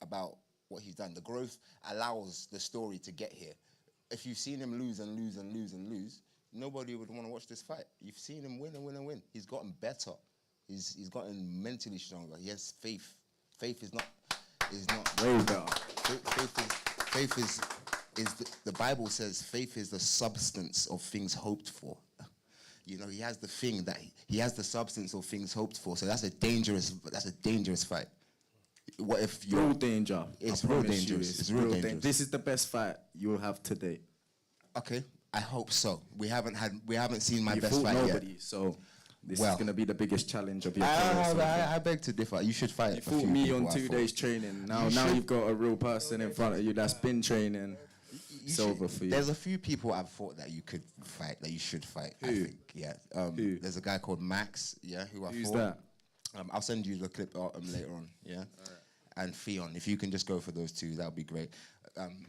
about what he's done. The growth allows the story to get here. If you've seen him lose and lose and lose and lose, nobody would want to watch this fight. You've seen him win and win and win. He's gotten better. He's gotten mentally stronger. He has faith. Faith is not way better. Faith is the Bible says faith is the substance of things hoped for. You know, he has the thing that he has the substance of things hoped for. So that's a dangerous fight. What if you're real danger? It's real dangerous. It's real dangerous. This is the best fight you'll have today. Okay, I hope so. We haven't seen my You best fought fight nobody, yet. so this is going to be the biggest challenge of your career. I beg to differ. You should fight. You fought me on 2 days training. Now you've got a real person in front of you that's been training. It's over for you. There's a few people I've thought that you could fight, that you should fight. Who? I think, yeah. There's a guy called Max, yeah, who I Who's fought. that? I'll send you the clip later on, yeah. And Theon, if you can just go for those two, that would be great.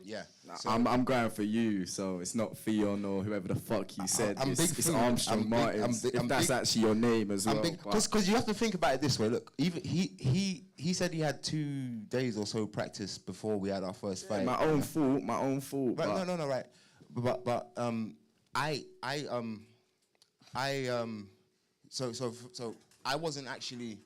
Yeah. So I'm going for you, so it's not Theon or whoever the fuck you said. It's Armstrong Martins. If that's actually your name as well. Because you have to think about it this way. Look, even he said he had 2 days or so practice before we had our first fight. My own fault. But no, right. But so I wasn't actually.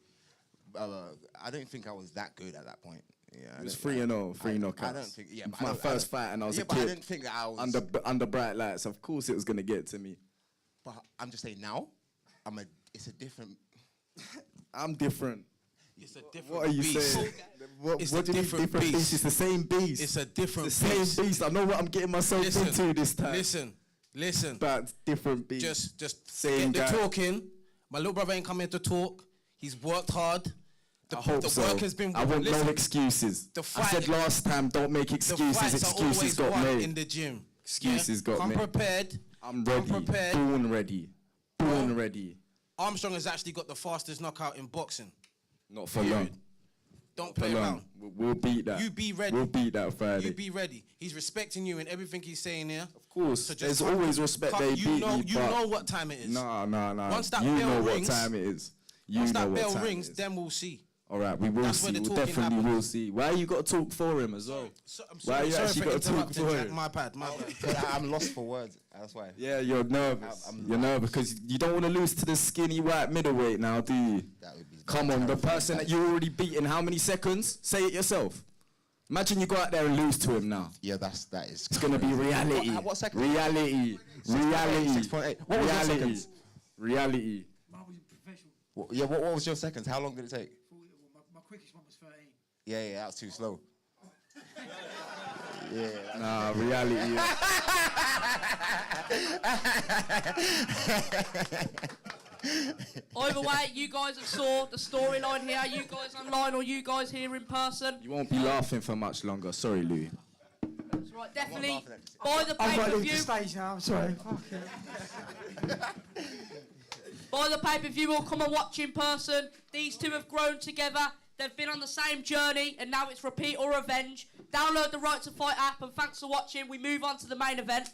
I don't think I was that good at that point. Yeah, It was 3-0, 3 knockouts. I don't think. Yeah, my first fight, and I was a but kid. I didn't think that I was under bright lights. Of course, it was gonna get to me. But I'm just saying now, it's a different. I'm different. It's a different What are you beast. saying? It's what a do you mean different different beast. It's the same beast. It's a different It's the beast. same beast. I know what I'm getting myself into this time. Listen. But different beast. Just same get the guy. talking. My little brother ain't come here to talk. He's worked hard. I hope the so. work has been. I want listen, no excuses. the I fight- said last time, don't make The excuses. fights are Excuses always got won made. in the gym. Excuses got Come made. prepared. I'm ready. prepared. Born ready. Born ready. Armstrong has actually got the fastest knockout in boxing. Not for long. Don't Not for play long. around. We'll beat that. You be ready. We'll beat that Friday. You be ready. He's respecting you in everything he's saying here. Of course. There's always respect. They beat me, You but know what time it is. No. Once that you bell know rings, what time it is. You Once know that what bell time it rings, is. then we'll see. All right, we will That's see. where the We talking definitely happens. will see. Why you got to talk for him as well? I'm Why you sorry actually for got to talk interrupting, for Jack. him? My bad. I'm lost for words. That's why. Yeah, you're nervous. You're nervous because you don't want to lose to the skinny white middleweight now, do you? Come on, the person that you already beat in how many seconds? Say it yourself. Imagine you go out there and lose to him now. Yeah, that is. It's gonna be reality. What second? Reality. 6.8. What was your seconds? Reality. What was your seconds? How long did it take? My quickest one was 13. Yeah, that was too slow. Yeah. Nah, reality. Either way, you guys have saw the storyline here. You guys online or you guys here in person. You won't be laughing for much longer. Sorry, Louis. That's right, definitely. Buy the I've got to leave pay-per-view. the stage now, I'm sorry. Buy the pay-per-view or come and watch in person. These two have grown together. They've been on the same journey, and now it's repeat or revenge. Download the Right to Fight app, and thanks for watching. We move on to the main event.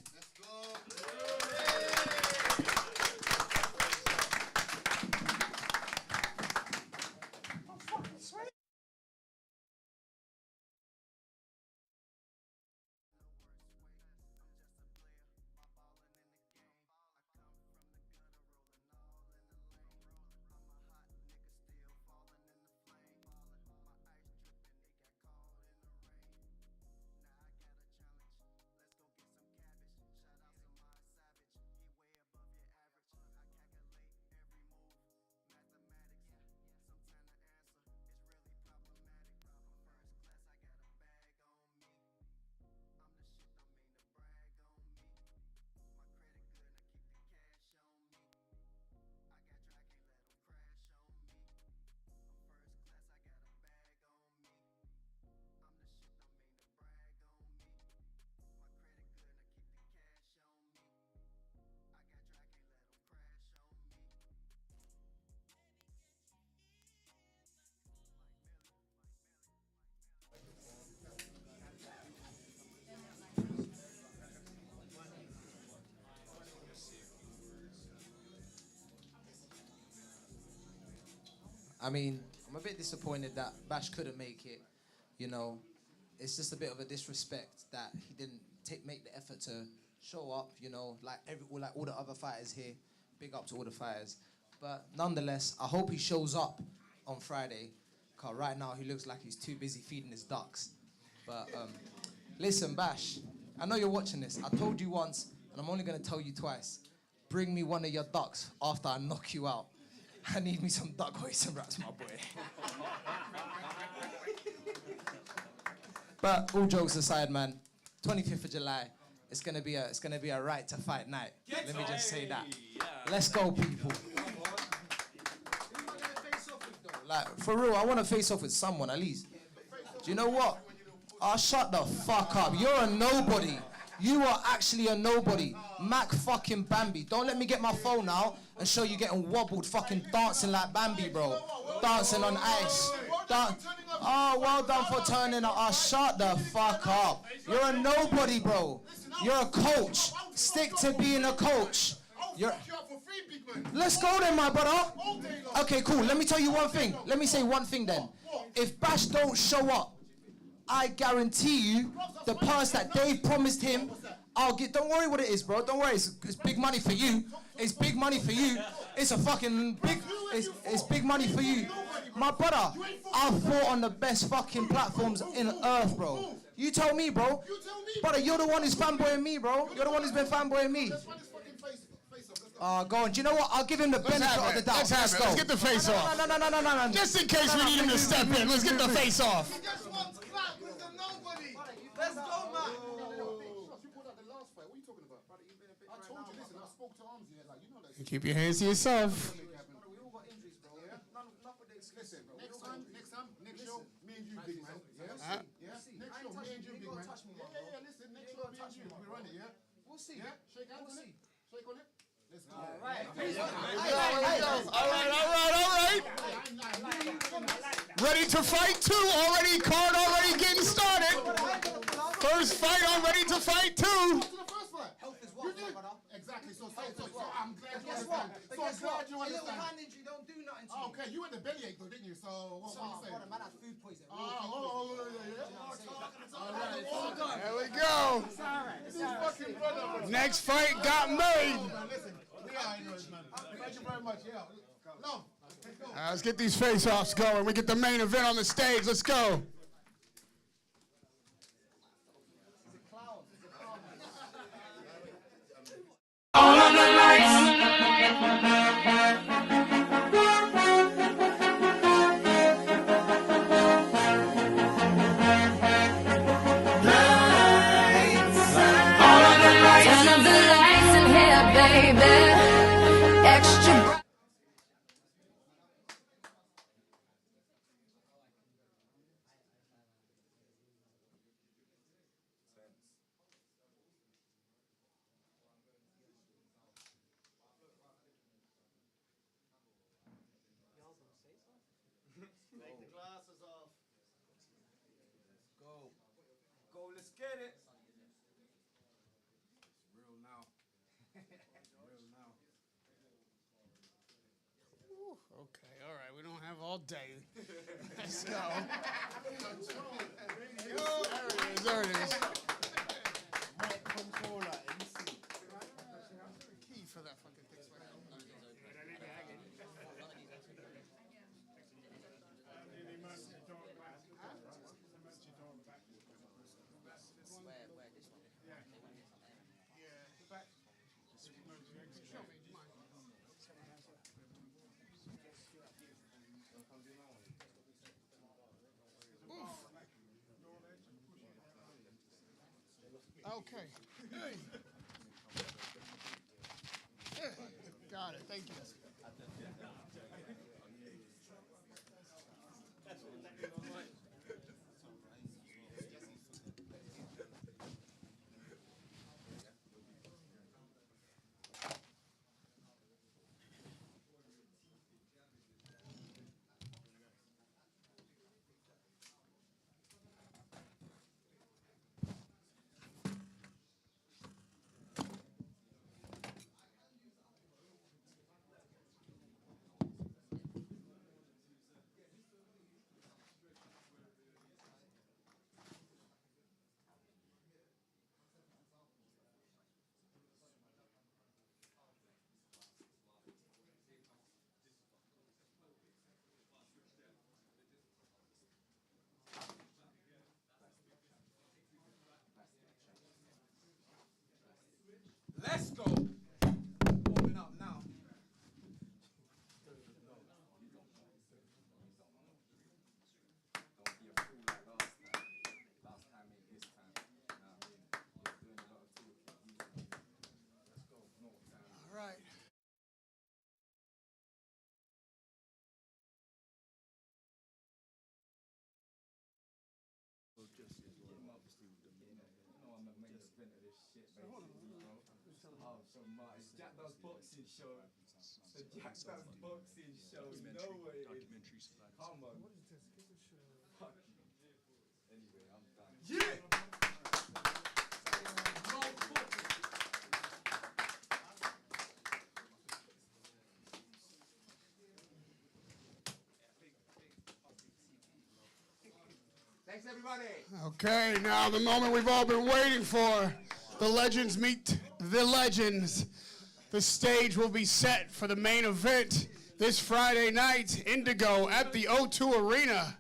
I mean, I'm a bit disappointed that Bash couldn't make it. You know, it's just a bit of a disrespect that he didn't make the effort to show up. You know, like all the other fighters here. Big up to all the fighters. But nonetheless, I hope he shows up on Friday. Cause right now he looks like he's too busy feeding his ducks. But listen, Bash, I know you're watching this. I told you once, and I'm only gonna tell you twice. Bring me one of your ducks after I knock you out. I need me some duck hoisin wraps, my boy. But all jokes aside, man, 25th of July, it's gonna be a right to fight night. Let me just say that. Let's go, people. Like, for real, I want to face off with someone at least. Do you know what? Oh, shut the fuck up. You're a nobody. You are actually a nobody. Mac fucking Bambi. Don't let me get my phone out and show you getting wobbled, fucking dancing like Bambi, bro. Dancing on ice. Oh, well done for turning up. Oh, shut the fuck up. You're a nobody, bro. You're a coach. Stick to being a coach. Let's go then, my brother. Okay, cool. Let me tell you one thing. Let me say one thing then. If Bash don't show up, I guarantee you the purse that Dave promised him, I'll get. Don't worry what it is, bro. Don't worry. It's big money for you. It's big money for you. It's a fucking big. It's big money for you, my brother. I've fought on the best fucking platforms in earth, bro. You tell me, bro. Brother, you're the one who's fanboying me, bro. You're the one who's been fanboying me. Go on. Do you know what? I'll give him the benefit of the doubt. Let's go. Let's get the face off. No. Just in case we need him to step in, let's get the face off. Let's go, man. Keep your hands to yourself. All right. Ready to fight two already. Card already getting started. First fight, I'm ready to fight two. Exactly. So I'm glad you understand. So I'm glad you understand. A little hand injury don't do nothing to you. Okay, you had the bellyache though, didn't you? So what you say? Man had food poisoning. There we go. Next fight got made. Listen, we are ignorant, man. Thank you very much. Yeah. Love. Let's get these face-offs going. We get the main event on the stage. Let's go. All of the lights. Turn up the lights in here, baby. Extra bright. Take the glasses off. Let's go, let's get it. It's real now. Real now. Okay, all right. We don't have all day. Let's go. There it is. Key for that fucking thing. Okay. Got it. Thank you. shit, basically, bro. Oh, so Marty, Jack does boxing show. The Jack does boxing show. You know what it is. Come on. What is this? Give a show. Fuck you. Anyway, I'm done. Yeah! Thanks, everybody. Okay, now the moment we've all been waiting for. The legends meet the legends. The stage will be set for the main event this Friday night. Indigo at the O2 Arena.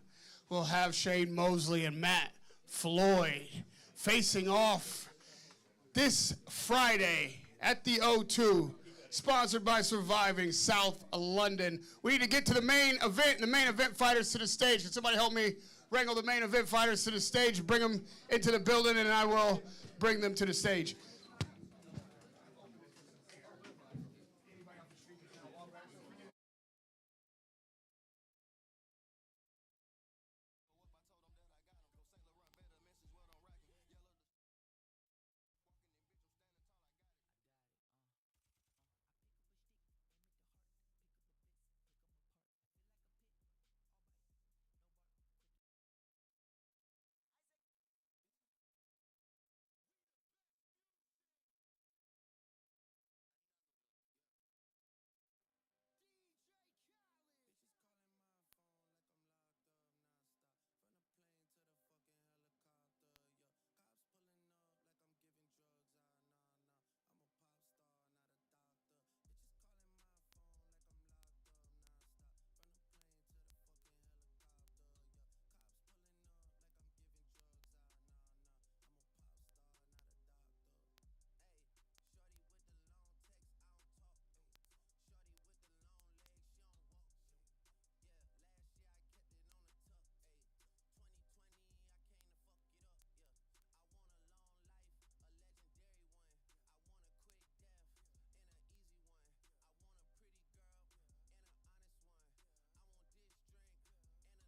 We'll have Shane Moseley and Matt Floyd facing off this Friday at the O2. Sponsored by Surviving South London. We need to get to the main event and the main event fighters to the stage. Can somebody help me wrangle the main event fighters to the stage, bring them into the building, and I will bring them to the stage.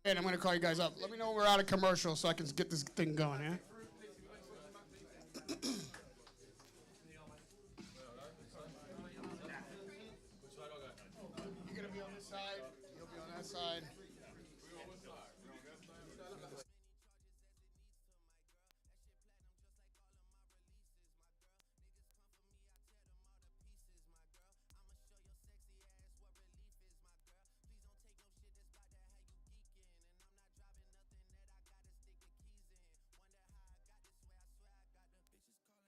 And I'm going to call you guys up. Let me know when we're out of commercial so I can get this thing going, yeah? You're going to be on this side. You'll be on that side. Bitches call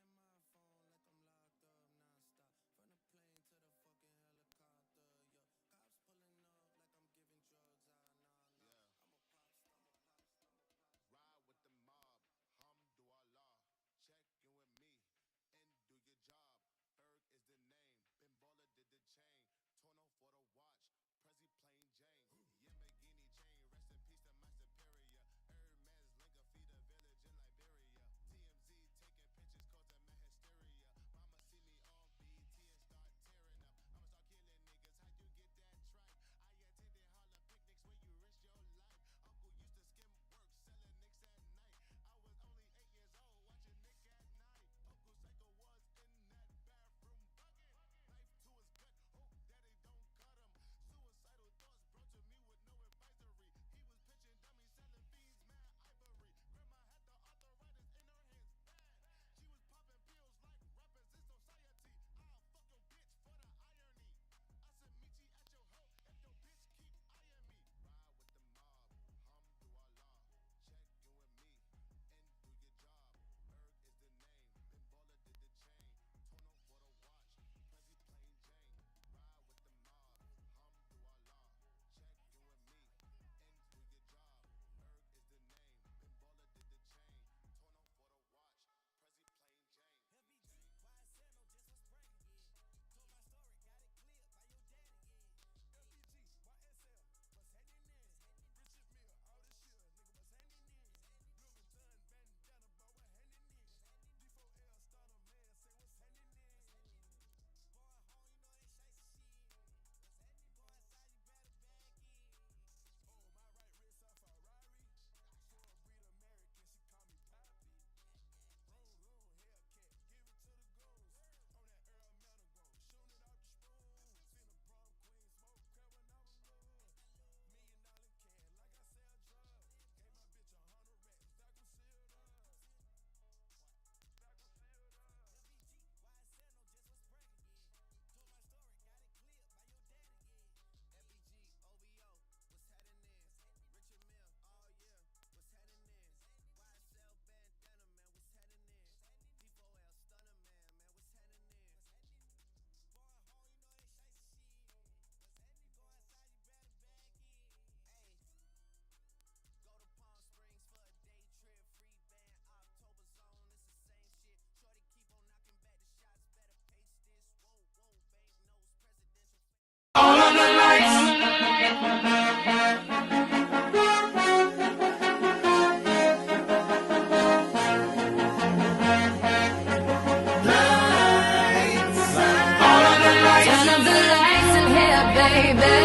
baby.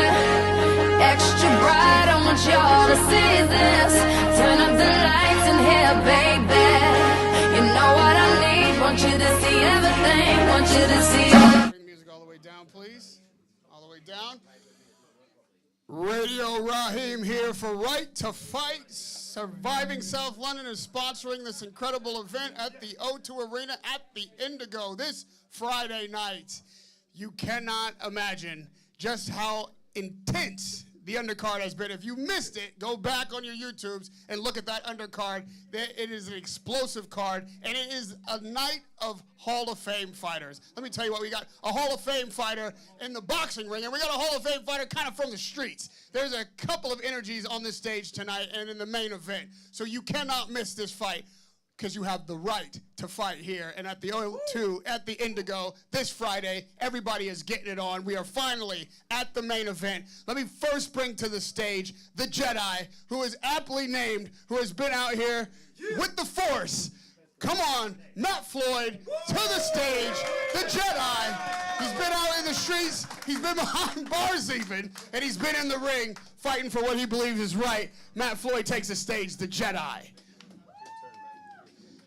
Extra bright, I want y'all to see this. Turn up the lights in here, baby. You know what I need, want you to see everything, want you to see everything. Bring music all the way down, please. All the way down. Radio Raheem here for Right to Fight. Surviving South London is sponsoring this incredible event at the O2 Arena at the Indigo this Friday night. You cannot imagine just how intense the undercard has been. If you missed it, go back on your YouTubes and look at that undercard. It is an explosive card, and it is a night of Hall of Fame fighters. Let me tell you what, we got a Hall of Fame fighter in the boxing ring, and we got a Hall of Fame fighter kind of from the streets. There's a couple of energies on this stage tonight and in the main event, so you cannot miss this fight, because you have the right to fight here. And at the O2, at the Indigo, this Friday, everybody is getting it on. We are finally at the main event. Let me first bring to the stage the Jedi, who is aptly named, who has been out here with the Force. Come on, Matt Floyd, to the stage, the Jedi. He's been out in the streets, he's been behind bars even, and he's been in the ring fighting for what he believes is right. Matt Floyd takes the stage, the Jedi.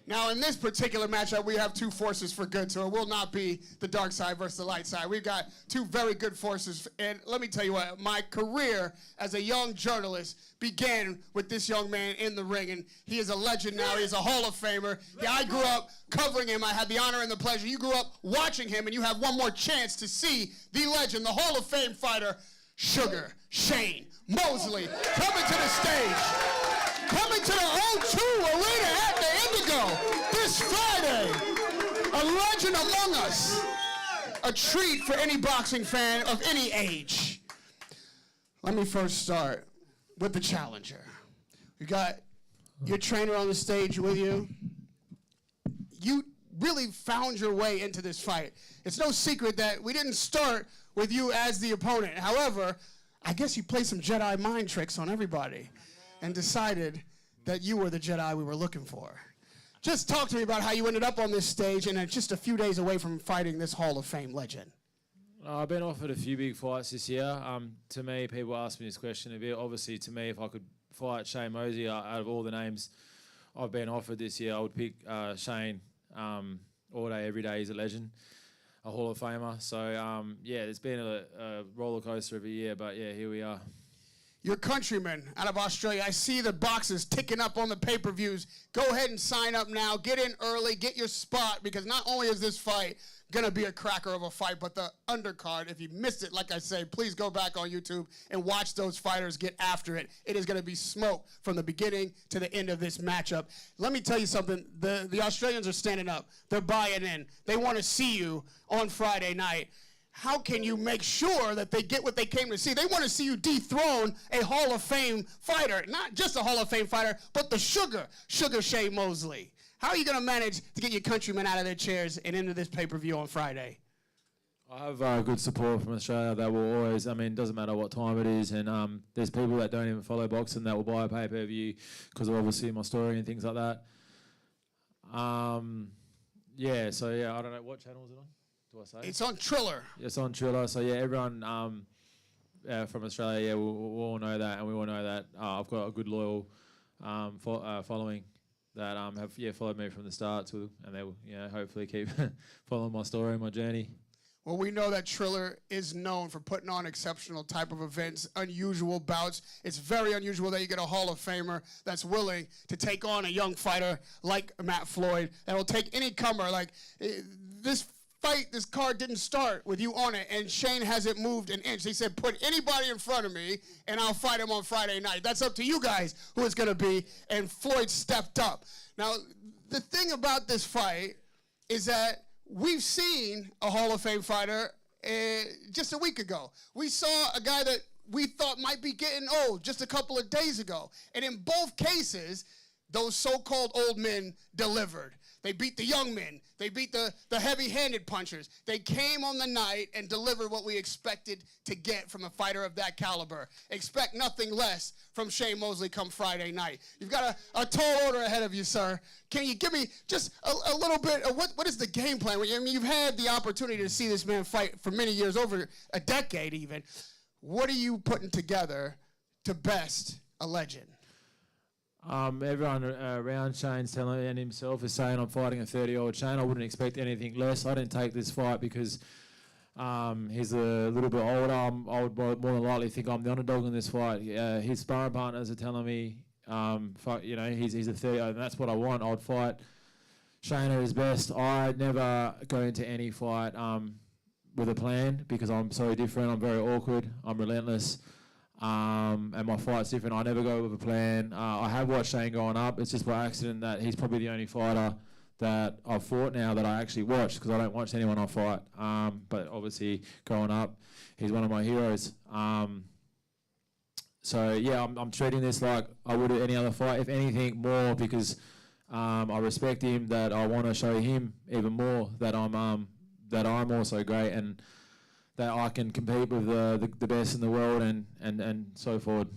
Now, in this particular matchup, we have two forces for good, so it will not be the dark side versus the light side. We've got two very good forces, and let me tell you what, my career as a young journalist began with this young man in the ring, and he is a legend now. He is a Hall of Famer. Yeah, I grew up covering him. I had the honor and the pleasure. You grew up watching him, and you have one more chance to see the legend, the Hall of Fame fighter, Sugar Shane Moseley, coming to the stage. Coming to the O2 Arena at the Indigo this Friday. A legend among us. A treat for any boxing fan of any age. Let me first start with the challenger. We got your trainer on the stage with you. You really found your way into this fight. It's no secret that we didn't start with you as the opponent. However, I guess you played some Jedi mind tricks on everybody and decided that you were the Jedi we were looking for. Just talk to me about how you ended up on this stage and just a few days away from fighting this Hall of Fame legend. I've been offered a few big fights this year. To me, people ask me this question a bit. Obviously, to me, if I could fight Shane Moseley out of all the names I've been offered this year, I would pick Shane all day, every day. He's a legend, a Hall of Famer. So, yeah, it's been a roller coaster of a year, but yeah, here we are. Your countrymen out of Australia, I see the boxes ticking up on the pay-per-views. Go ahead and sign up now. Get in early. Get your spot, because not only is this fight going to be a cracker of a fight, but the undercard, if you missed it, like I say, please go back on YouTube and watch those fighters get after it. It is going to be smoke from the beginning to the end of this matchup. Let me tell you something. The Australians are standing up. They're buying in. They want to see you on Friday night. How can you make sure that they get what they came to see? They want to see you dethrone a Hall of Fame fighter. Not just a Hall of Fame fighter, but the Sugar Shane Moseley. How are you going to manage to get your countrymen out of their chairs and into this pay-per-view on Friday? I have good support from Australia that will always, it doesn't matter what time it is, and there's people that don't even follow boxing that will buy a pay-per-view because of obviously my story and things like that. I don't know, what channel is it on? Do I say? It's on Triller. It's on Triller. So yeah, everyone from Australia, we all know that, and we all know that I've got a good loyal following that have followed me from the start and they will hopefully keep following my story and my journey. Well, we know that Triller is known for putting on exceptional type of events, unusual bouts. It's very unusual that you get a Hall of Famer that's willing to take on a young fighter like Matt Floyd that will take any comer. This card didn't start with you on it, and Shane hasn't moved an inch. He said, put anybody in front of me, and I'll fight him on Friday night. That's up to you guys who it's going to be, and Floyd stepped up. Now, the thing about this fight is that we've seen a Hall of Fame fighter just a week ago. We saw a guy that we thought might be getting old just a couple of days ago, and in both cases, those so-called old men delivered. They beat the young men. They beat the heavy-handed punchers. They came on the night and delivered what we expected to get from a fighter of that caliber. Expect nothing less from Shane Moseley come Friday night. You've got a tall order ahead of you, sir. Can you give me just a little bit of what is the game plan? You've had the opportunity to see this man fight for many years, over a decade even. What are you putting together to best a legend? Everyone around Shane's telling me, and himself is saying I'm fighting a 30-year-old Shane. I wouldn't expect anything less. I didn't take this fight because he's a little bit older. I would more than likely think I'm the underdog in this fight. His sparring partners are telling me, he's a 30, and that's what I want. I would fight Shane at his best. I never go into any fight with a plan because I'm so different. I'm very awkward. I'm relentless. And my fight's different. I never go with a plan. I have watched Shane going up. It's just by accident that he's probably the only fighter that I've fought now that I actually watched, because I don't watch anyone I fight. But obviously, growing up, he's one of my heroes. So yeah, I'm treating this like I would any other fight. If anything, more because I respect him. That I want to show him even more that I'm also great and that I can compete with the best in the world and so forward.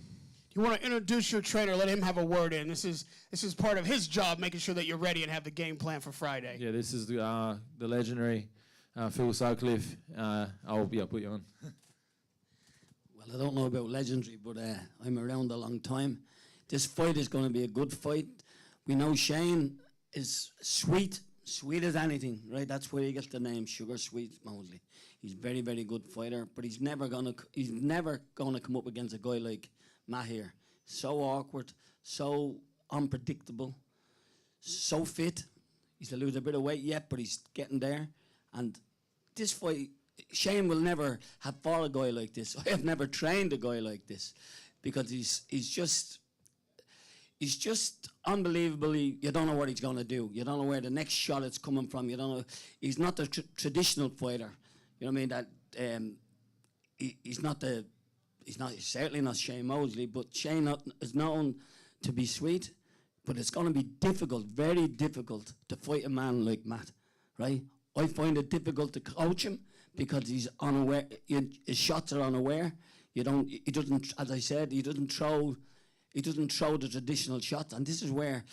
You want to introduce your trainer, let him have a word in. This is part of his job, making sure that you're ready and have the game plan for Friday. Yeah, this is the legendary Phil Sutcliffe. I'll put you on. Well, I don't know about legendary, but I'm around a long time. This fight is going to be a good fight. We know Shane is sweet as anything, right? That's where he gets the name Sugar Sweet Moseley. He's a very, very good fighter, but he's never gonna come up against a guy like Matt here. So awkward, so unpredictable, so fit. He's to lose a bit of weight yet, but he's getting there. And this fight, Shane will never have fought a guy like this. I have never trained a guy like this, because he's just unbelievably, you don't know what he's going to do. You don't know where the next shot is coming from. You don't know. He's not the traditional fighter. You know what I mean? He's certainly not Shane Moseley, but Shane is known to be sweet, but it's going to be difficult, very difficult to fight a man like Matt, right? I find it difficult to coach him because he's unaware. His shots are unaware. He doesn't, as I said, he doesn't throw the traditional shots, and this is where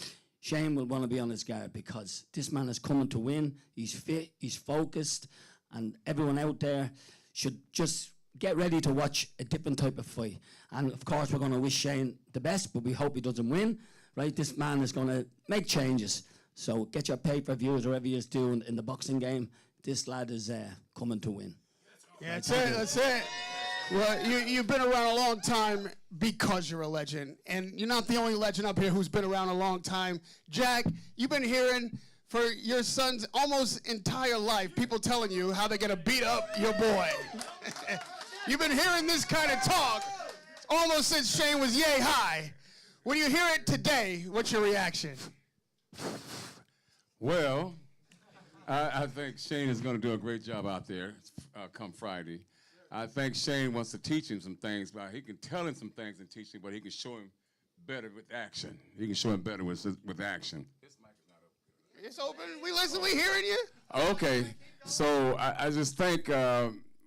Shane will want to be on his guard, because this man is coming to win. He's fit, he's focused, and everyone out there should just get ready to watch a different type of fight. And of course, we're going to wish Shane the best, but we hope he doesn't win, right? This man is going to make changes. So get your pay-per-views, whatever he is doing in the boxing game. This lad is coming to win. Yeah, that's it. Well, you've been around a long time because you're a legend. And you're not the only legend up here who's been around a long time. Jack, you've been hearing for your son's almost entire life people telling you how they're going to beat up your boy. You've been hearing this kind of talk almost since Shane was yay high. When you hear it today, what's your reaction? Well, I think Shane is going to do a great job out there come Friday. I think Shane wants to teach him some things, but he can tell him some things and teach him, but he can show him better with action. He can show him better with action. It's open. We listen. We hearing you. Okay. So I just think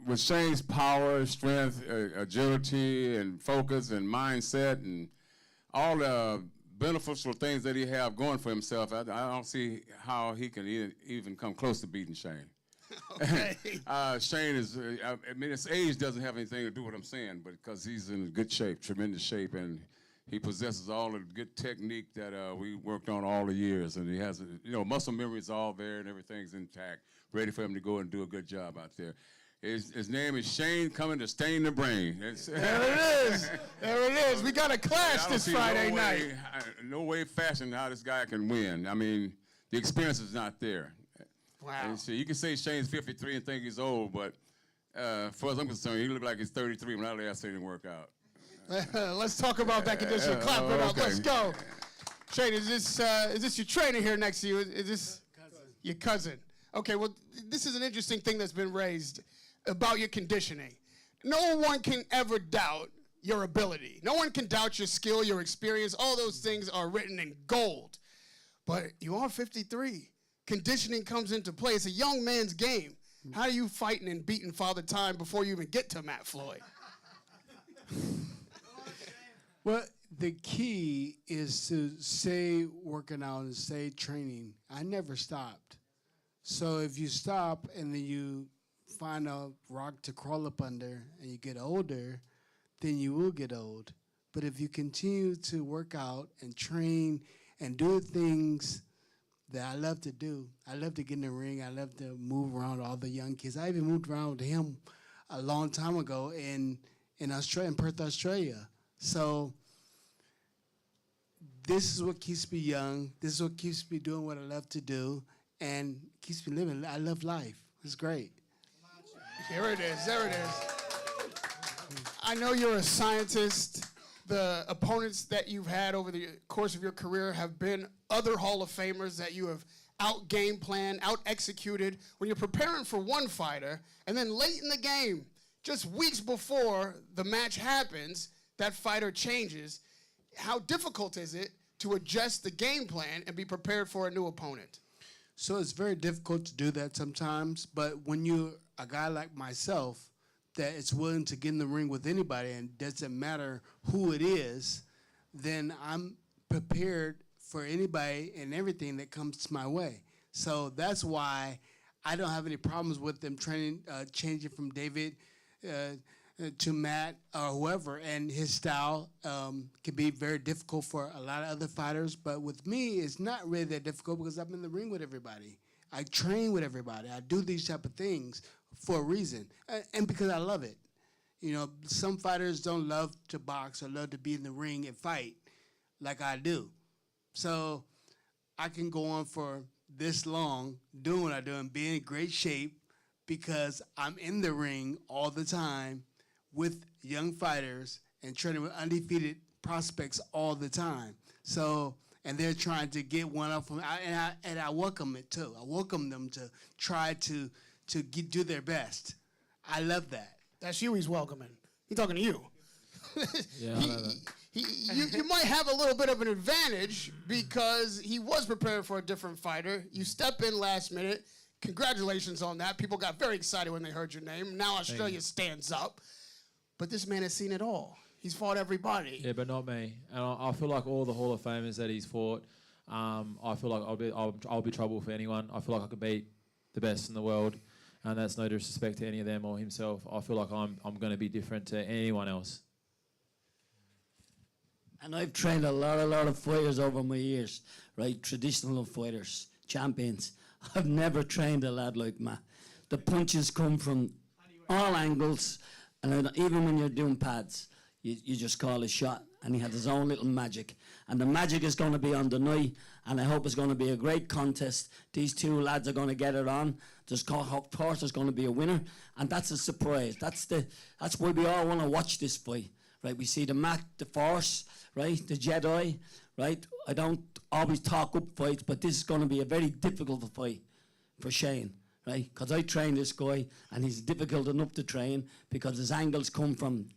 with Shane's power, strength, agility, and focus, and mindset, and all the beneficial things that he have going for himself, I don't see how he can even come close to beating Shane. Okay. Shane is, his age doesn't have anything to do with what I'm saying, but because he's in good shape, tremendous shape, and he possesses all the good technique that we worked on all the years, and he has, muscle memory is all there, and everything's intact, ready for him to go and do a good job out there. His name is Shane, coming to stain the brain. There it is. There it is. We got a clash this Friday night. No way fashion how this guy can win. I mean, the experience is not there. Wow. And see, you can say Shane's 53 and think he's old, but as far as I'm concerned, he looked like he's 33 when I last seen him work out. Let's talk about that condition. Clap it up. Okay. Let's go. Shane, is this your trainer here next to you? Is this your cousin? Okay, well, this is an interesting thing that's been raised about your conditioning. No one can ever doubt your ability. No one can doubt your skill, your experience. All those things are written in gold. But you are 53. Conditioning comes into play. It's a young man's game. How are you fighting and beating Father Time before you even get to Matt Floyd? Well, the key is to stay working out and stay training. I never stopped. So if you stop and then you find a rock to crawl up under and you get older, then you will get old. But if you continue to work out and train and do things that I love to do, I love to get in the ring. I love to move around all the young kids. I even moved around with him a long time ago in Australia, in Perth, Australia. So this is what keeps me young. This is what keeps me doing what I love to do and keeps me living. I love life. It's great. There it is. There it is. I know you're a scientist. The opponents that you've had over the course of your career have been other Hall of Famers that you have out-game planned, out-executed. When you're preparing for one fighter, and then late in the game, just weeks before the match happens, that fighter changes, how difficult is it to adjust the game plan and be prepared for a new opponent? So it's very difficult to do that sometimes, but when you're a guy like myself that is willing to get in the ring with anybody and doesn't matter who it is, then I'm prepared for anybody and everything that comes my way. So that's why I don't have any problems with them changing from David to Matt or whoever, and his style can be very difficult for a lot of other fighters, but with me, it's not really that difficult because I'm in the ring with everybody. I train with everybody. I do these type of things for a reason, and because I love it. You know, some fighters don't love to box or love to be in the ring and fight like I do. So I can go on for this long doing what I do and be in great shape because I'm in the ring all the time with young fighters and training with undefeated prospects all the time. So, and they're trying to get one up from, and I welcome it too. I welcome them to try to do their best. I love that. That's you he's welcoming. He's talking to you. Yeah, I know that. You might have a little bit of an advantage because he was prepared for a different fighter. You step in last minute. Congratulations on that. People got very excited when they heard your name. Now Australia stands up. But this man has seen it all. He's fought everybody. Yeah, but not me. And I feel like all the Hall of Famers that he's fought, I feel like I'll be trouble for anyone. I feel like I could beat the best in the world, and that's no disrespect to any of them or himself. I feel like I'm going to be different to anyone else. And I've trained a lot of fighters over my years, right? Traditional fighters, champions. I've never trained a lad like Matt. The punches come from all angles, and even when you're doing pads, you just call a shot, and he had his own little magic. And the magic is going to be on the night, and I hope it's going to be a great contest. These two lads are going to get it on. Of course, there's going to be a winner, and that's a surprise. That's why we all want to watch this fight, right? We see the Matt, the Force, right? The Jedi, right? I don't always talk up fights, but this is going to be a very difficult fight for Shane, right? Because I train this guy, and he's difficult enough to train because his angles come from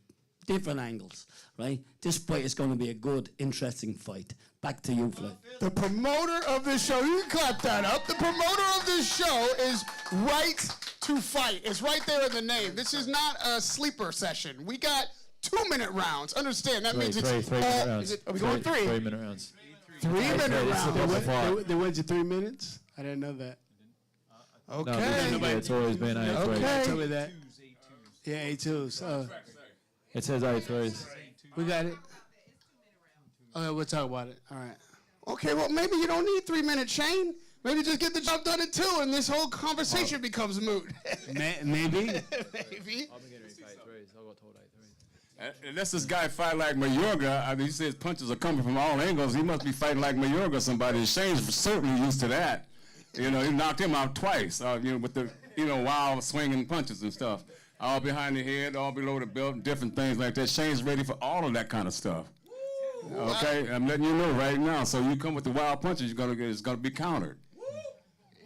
different angles, right? This fight is going to be a good, interesting fight. Back to you, Floyd. The promoter of this show, you can clap that up. The promoter of this show is Right to Fight. It's right there in the name. This is not a sleeper session. We got 2-minute rounds. Understand, that means it's three minute rounds. Are we going 3? 3 minute rounds. 3-minute rounds. They went to 3 minutes? I didn't know that. Okay. No, it's always been 8-3. Okay. Tell me that. Yeah, 8-2. So It says 8-3s. we got it. Okay, we'll talk about it. All right. Okay, well, maybe you don't need 3 minutes, Shane. Maybe just get the job done in 2 and this whole conversation becomes moot. Maybe. Maybe. Unless this guy fight like Mayorga, I mean, he says punches are coming from all angles. He must be fighting like Mayorga or somebody. Shane's certainly used to that. You know, he knocked him out twice, with the, wild swinging punches and stuff. All behind the head, all below the belt, different things like that. Shane's ready for all of that kind of stuff. Okay, I'm letting you know right now. So you come with the wild punches, it's gonna be countered.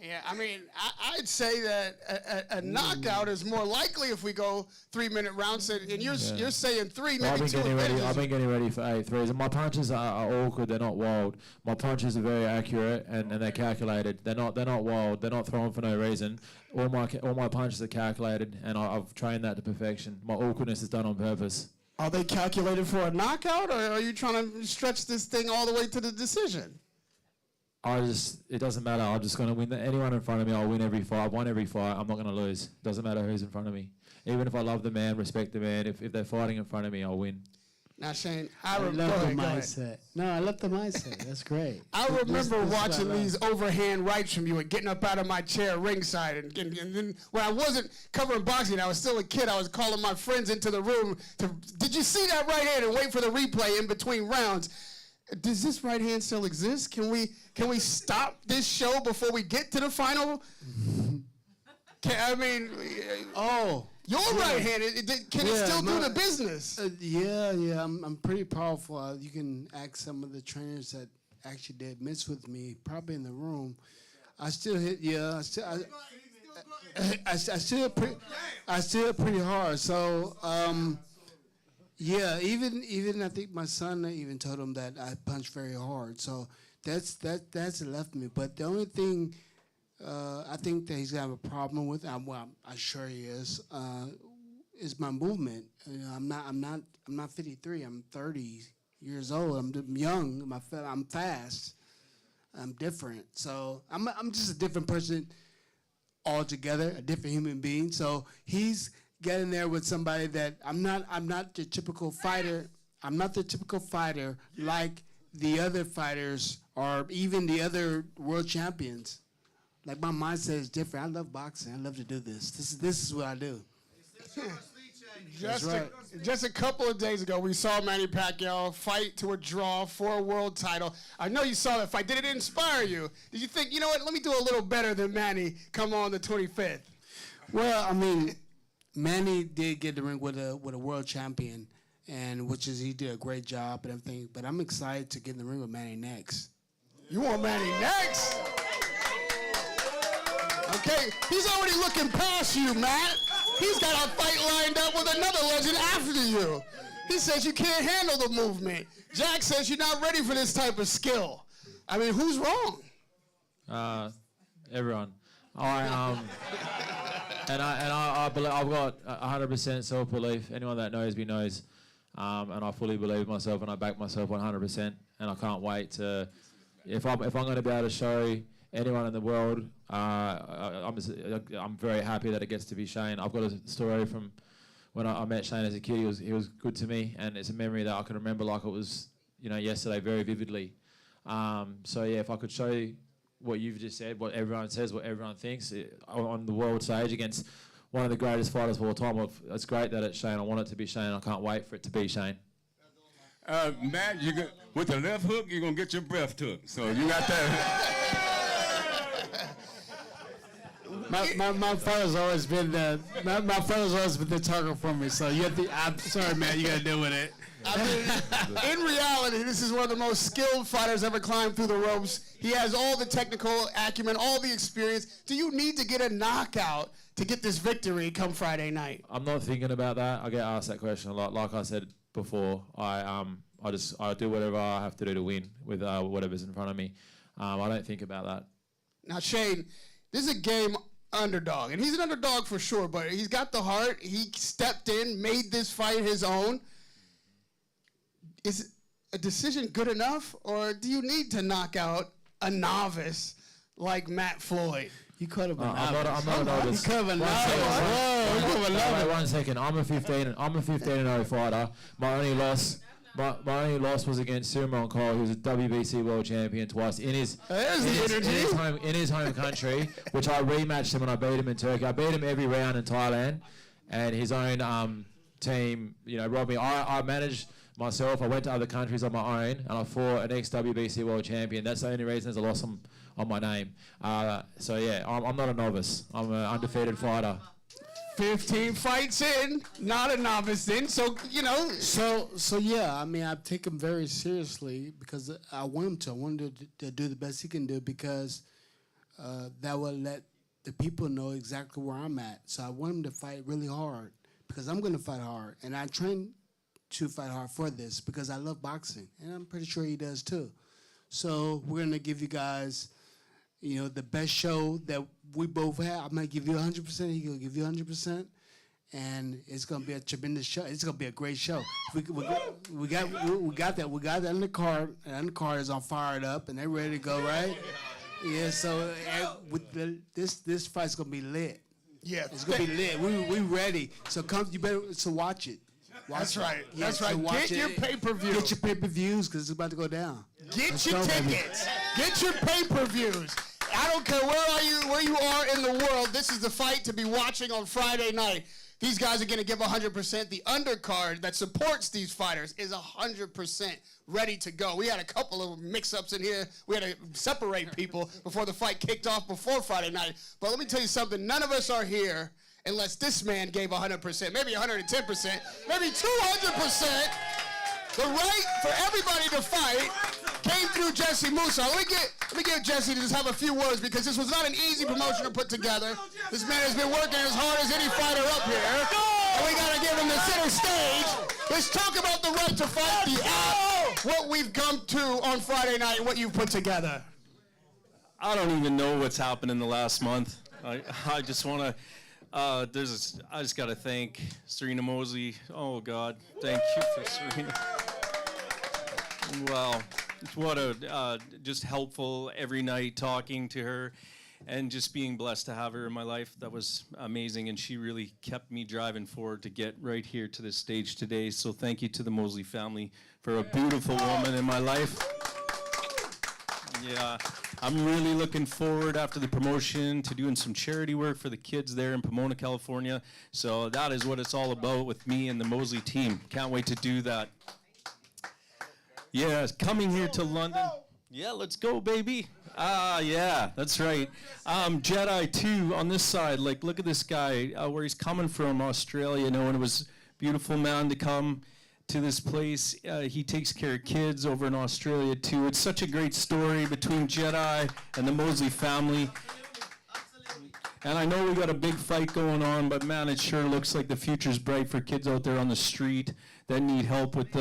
Yeah, I mean, I'd say that a knockout is more likely if we go 3-minute rounds. And you're saying 3, maybe 2 minutes. I've been getting ready for 8-3s. And my punches are awkward. They're not wild. My punches are very accurate and they're calculated. They're not wild. They're not thrown for no reason. All my punches are calculated, and I've trained that to perfection. My awkwardness is done on purpose. Are they calculated for a knockout, or are you trying to stretch this thing all the way to the decision? it doesn't matter. I'm just going to win. Anyone in front of me, I'll win every fight. I've won every fight. I'm not going to lose. Doesn't matter who's in front of me. Even if I love the man, respect the man, if they're fighting in front of me, I'll win. Now, Shane, I love the mindset. No, I love the mindset. That's great. I remember This is watching what I these overhand rights from you and getting up out of my chair ringside. And then when I wasn't covering boxing, I was still a kid. I was calling my friends into the room did you see that right hand, and wait for the replay in between rounds. Does this right hand still exist? Can we stop this show before we get to the final? Your right hand, can it still do the business? Yeah, I'm pretty powerful. You can ask some of the trainers that actually did miss with me, probably in the room. I still hit, I still hit pretty hard. So, even I think my son even told him that I punched very hard. So that's left me. But the only thing I think that he's gonna have a problem with, I'm sure he is my movement. I'm not 53. I'm 30 years old. I'm young. I'm fast. I'm different. So I'm just a different person altogether, a different human being. So he's getting there with somebody that I'm not the typical fighter. I'm not the typical fighter like the other fighters or even the other world champions. Like, my mindset is different. I love boxing. I love to do this. This is what I do. Just a couple of days ago, we saw Manny Pacquiao fight to a draw for a world title. I know you saw that fight. Did it inspire you? Did you think, you know what, let me do a little better than Manny come on the 25th? Well, I mean, Manny did get the ring with a world champion, and he did a great job and everything. But I'm excited to get in the ring with Manny next. You want Manny next? Okay, he's already looking past you, Matt. He's got a fight lined up with another legend after you. He says you can't handle the movement. Jack says you're not ready for this type of skill. I mean, who's wrong? Everyone. I believe I've got 100% self-belief. Anyone that knows me knows, and I fully believe myself, and I back myself 100%. And I can't wait to, if I'm going to be able to show anyone in the world, I'm very happy that it gets to be Shane. I've got a story from when I met Shane as a kid. He was good to me, and it's a memory that I can remember like it was, yesterday, very vividly. If I could show you what you've just said, what everyone says, what everyone thinks on the world stage against one of the greatest fighters of all time, it's great that it's Shane. I want it to be Shane. I can't wait for it to be Shane. Matt, with the left hook, you're going to get your breath took. So you got that. My father's always been the target for me. So I'm sorry, man. You got to deal with it. I mean, in reality, this is one of the most skilled fighters ever climbed through the ropes. He has all the technical acumen, all the experience. Do you need to get a knockout to get this victory come Friday night? I'm not thinking about that. I get asked that question a lot. Like I said before, I do whatever I have to do to win with whatever's in front of me. I don't think about that. Now, Shane, this is a game underdog, and he's an underdog for sure, but he's got the heart. He stepped in, made this fight his own. Is a decision good enough, or do you need to knock out a novice like Matt Floyd? You could have been I'm not a novice. You could have been novice. One second. I'm a 15-0 fighter. My only loss was against Simon Cole, who's a WBC world champion twice in his home country, which I rematched him when I beat him in Turkey. I beat him every round in Thailand, and his own team, robbed me. I managed myself. I went to other countries on my own, and I fought an ex-WBC world champion. That's the only reason there's a loss on my name. I'm not a novice. I'm an undefeated fighter. 15 fights in, not a novice then, so, So yeah, I mean, I take him very seriously because I want him to. I want him to do the best he can do because that will let the people know exactly where I'm at. So I want him to fight really hard because I'm going to fight hard. And I train to fight hard for this because I love boxing, and I'm pretty sure he does too. So we're going to give you guys, the best show that we both have. I'm going to give you 100%. He's going to give you 100%. and it's gonna be a tremendous show. It's gonna be a great show. We got that in the car, and the car is on fired up, and they're ready to go, right? Yeah. So this fight's gonna be lit. Yeah, it's gonna be lit. We ready. So you better watch it. That's right. Yeah, That's right. Get your pay-per-view. Get your pay-per-views because it's about to go down. Get your tickets. Get your pay-per-views. I don't care where you are in the world. This is the fight to be watching on Friday night. These guys are going to give 100%. The undercard that supports these fighters is 100% ready to go. We had a couple of mix-ups in here. We had to separate people before the fight kicked off before Friday night. But let me tell you something. None of us are here unless this man gave 100%, maybe 110%, maybe 200%. The right for everybody to fight came through Jesse Musa. Let me get Jesse to just have a few words because this was not an easy promotion to put together. This man has been working as hard as any fighter up here. And we got to give him the center stage. Let's talk about the right to fight, the app, what we've come to on Friday night, and what you've put together. I don't even know what's happened in the last month. I just want to... I just got to thank Serena Moseley. Oh, God. Thank you for Serena. Wow. What a just helpful every night talking to her and just being blessed to have her in my life. That was amazing, and she really kept me driving forward to get right here to this stage today. So thank you to the Moseley family for a beautiful woman in my life. Yeah, I'm really looking forward after the promotion to doing some charity work for the kids there in Pomona, California. So that is what it's all about with me and the Moseley team. Can't wait to do that. Yeah, coming here to London. Yeah, let's go, baby. Yeah, that's right. Jedi too on this side. Like, look at this guy where he's coming from, Australia. And it was beautiful, man, to come to this place. He takes care of kids over in Australia too. It's such a great story between Jedi and the Moseley family. And I know we got a big fight going on, but man, it sure looks like the future's bright for kids out there on the street that need help with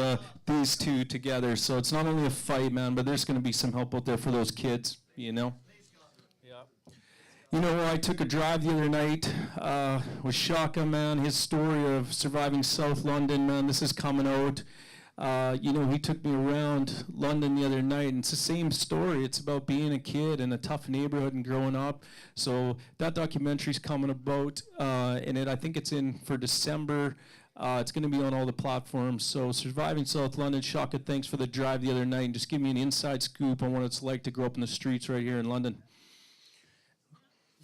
these two together. So it's not only a fight, man, but there's going to be some help out there for those kids, you know? You know, I took a drive the other night with Shaka, man, his story of surviving South London, man, this is coming out. He took me around London the other night, and it's the same story. It's about being a kid in a tough neighborhood and growing up. So that documentary's coming about, I think it's in for December. It's going to be on all the platforms. So Surviving South London, Shaka, thanks for the drive the other night, and just give me an inside scoop on what it's like to grow up in the streets right here in London.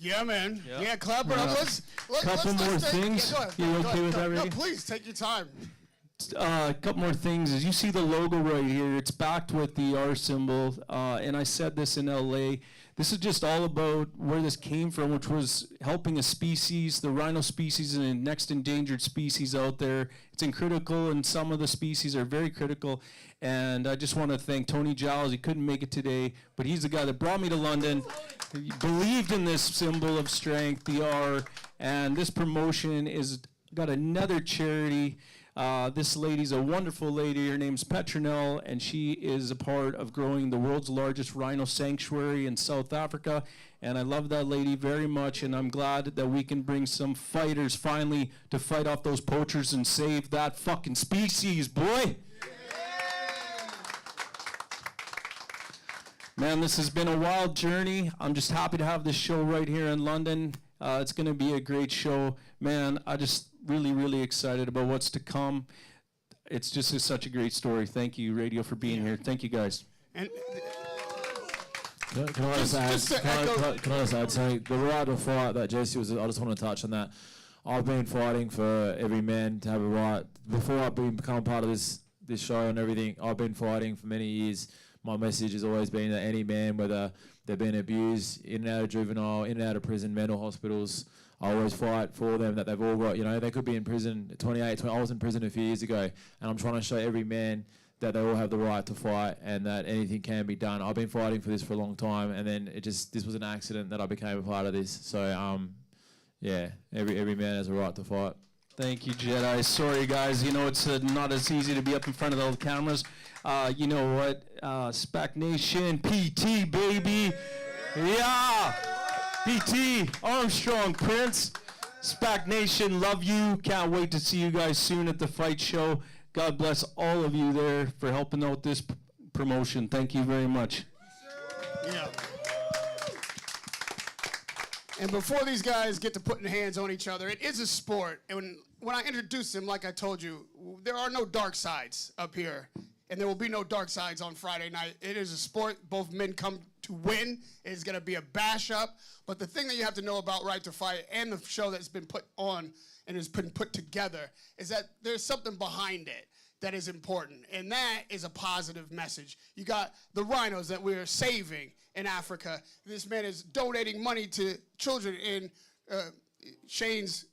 Yeah, man. Yeah, clap it up. Let's couple more things. Yeah, You okay with that, Ray? No, please, take your time. A couple more things. As you see the logo right here, it's backed with the R symbol, and I said this in LA. This is just all about where this came from, which was helping a species, the rhino species, and the next endangered species out there. It's in critical, and some of the species are very critical. And I just want to thank Tony Giles. He couldn't make it today, but he's the guy that brought me to London. He believed in this symbol of strength, the R, and this promotion is got another charity. This lady's a wonderful lady. Her name's Petronelle, and she is a part of growing the world's largest rhino sanctuary in South Africa. And I love that lady very much, and I'm glad that we can bring some fighters finally to fight off those poachers and save that fucking species, boy. Man, this has been a wild journey. I'm just happy to have this show right here in London. It's going to be a great show. Man, I just really excited about what's to come. It's just such a great story. Thank you, Radio, for being here. Thank you, guys. And Can I just add something? The right to fight that Jesse was, I just want to touch on that. I've been fighting for every man to have a right. Before I've become part of this show and everything, I've been fighting for many years. My message has always been that any man, whether they've been abused, in and out of juvenile, in and out of prison, mental hospitals, I always fight for them, that they've all got, they could be in prison at 28, I was in prison a few years ago, and I'm trying to show every man that they all have the right to fight and that anything can be done. I've been fighting for this for a long time, and then this was an accident that I became a part of this. So, every man has a right to fight. Thank you, Jedi. Sorry, guys. It's not as easy to be up in front of all the cameras. You know what? SPAC Nation, PT, baby. Yeah. PT, Armstrong, Prince. SPAC Nation, love you. Can't wait to see you guys soon at the fight show. God bless all of you there for helping out this promotion. Thank you very much. Yeah. And before these guys get to putting hands on each other, it is a sport. And when I introduced them, like I told you, there are no dark sides up here. And there will be no dark sides on Friday night. It is a sport. Both men come to win. It is going to be a bash up. But the thing that you have to know about Right to Fight and the show that's been put on and has been put together is that there's something behind it that is important. And that is a positive message. You got the rhinos that we're saving in Africa. This man is donating money to children in Shane's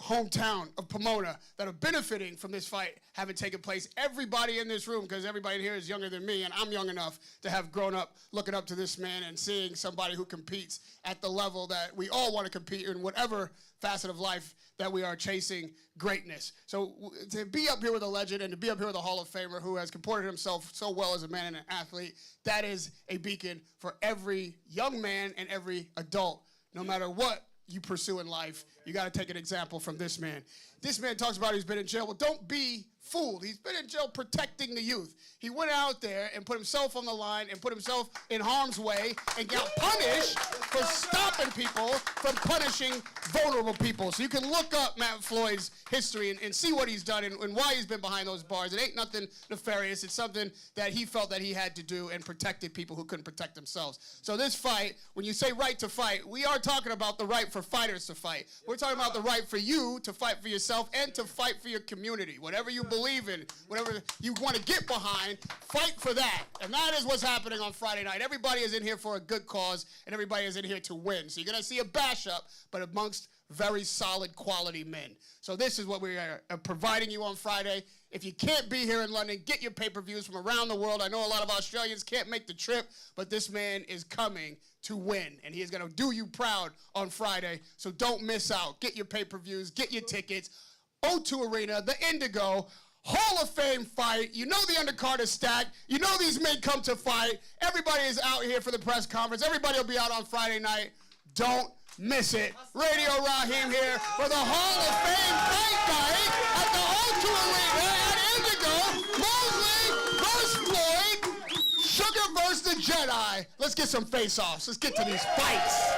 hometown of Pomona that are benefiting from this fight having taken place. Everybody in this room, because everybody in here is younger than me, and I'm young enough to have grown up looking up to this man and seeing somebody who competes at the level that we all want to compete in whatever facet of life that we are chasing greatness. So to be up here with a legend and to be up here with a Hall of Famer who has comported himself so well as a man and an athlete, that is a beacon for every young man and every adult, no matter what you pursue in life. You got to take an example from this man. This man talks about he's been in jail. Well, don't be fooled. He's been in jail protecting the youth. He went out there and put himself on the line and put himself in harm's way and got punished for stopping people from punishing vulnerable people. So you can look up Matt Floyd's history and see what he's done and why he's been behind those bars. It ain't nothing nefarious. It's something that he felt that he had to do and protected people who couldn't protect themselves. So this fight, when you say right to fight, we are talking about the right for fighters to fight. We're talking about the right for you to fight for yourself and to fight for your community. Whatever you believe in, whatever you want to get behind, fight for that. And that is what's happening on Friday night. Everybody is in here for a good cause, and everybody is in here to win. So you're going to see a bash up, but amongst very solid quality men. So this is what we are providing you on Friday. If you can't be here in London, get your pay-per-views from around the world. I know a lot of Australians can't make the trip, but this man is coming to win, and he is going to do you proud on Friday. So don't miss out. Get your pay-per-views, get your tickets. O2 Arena, the Indigo, Hall of Fame fight. You know the undercard is stacked. You know these men come to fight. Everybody is out here for the press conference. Everybody will be out on Friday night. Don't miss it. Radio Raheem here for the Hall of Fame fight night at the O2 Arena at Indigo. Moseley versus Floyd. Sugar versus the Jedi. Let's get some face-offs. Let's get to these fights.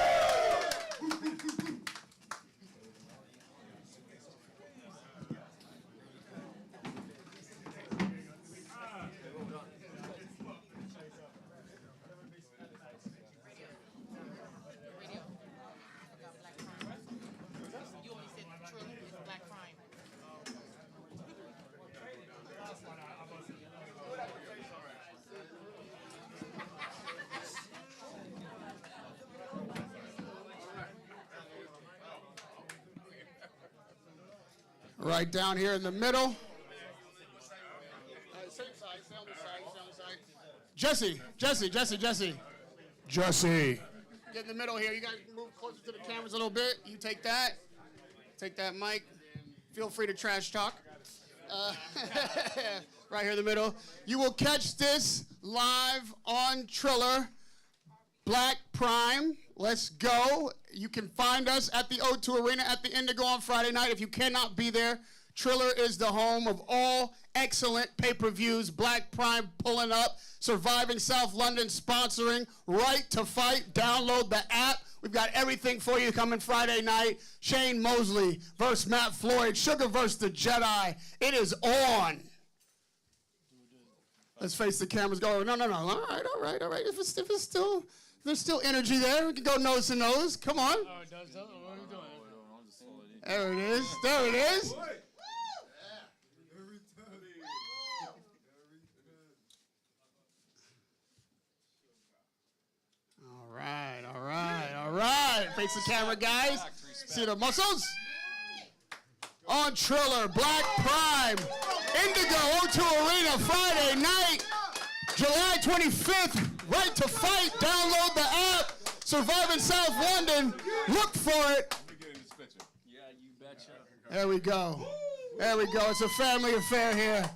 Right down here in the middle. Same side, stay on the side. Jesse. Get in the middle here. You guys move closer to the cameras a little bit. You take that. Take that mic. Feel free to trash talk. Right here in the middle. You will catch this live on Triller. Black Prime. Let's go. You can find us at the O2 Arena at the Indigo on Friday night. If you cannot be there, Triller is the home of all excellent pay-per-views. Black Prime pulling up. Surviving South London sponsoring. Right to Fight. Download the app. We've got everything for you coming Friday night. Shane Moseley versus Matt Floyd. Sugar versus the Jedi. It is on. Let's face the cameras. Go. No. All right. If there's still energy there, we can go nose to nose. Come on. Oh, it does. What are we doing? There it is. All right. Face the camera, guys. See the muscles? On Triller, Black Prime, Indigo, O2 Arena, Friday night, July 25th. Right to Fight. Download the app. Surviving South London. Look for it. Yeah, you betcha. There we go. It's a family affair here.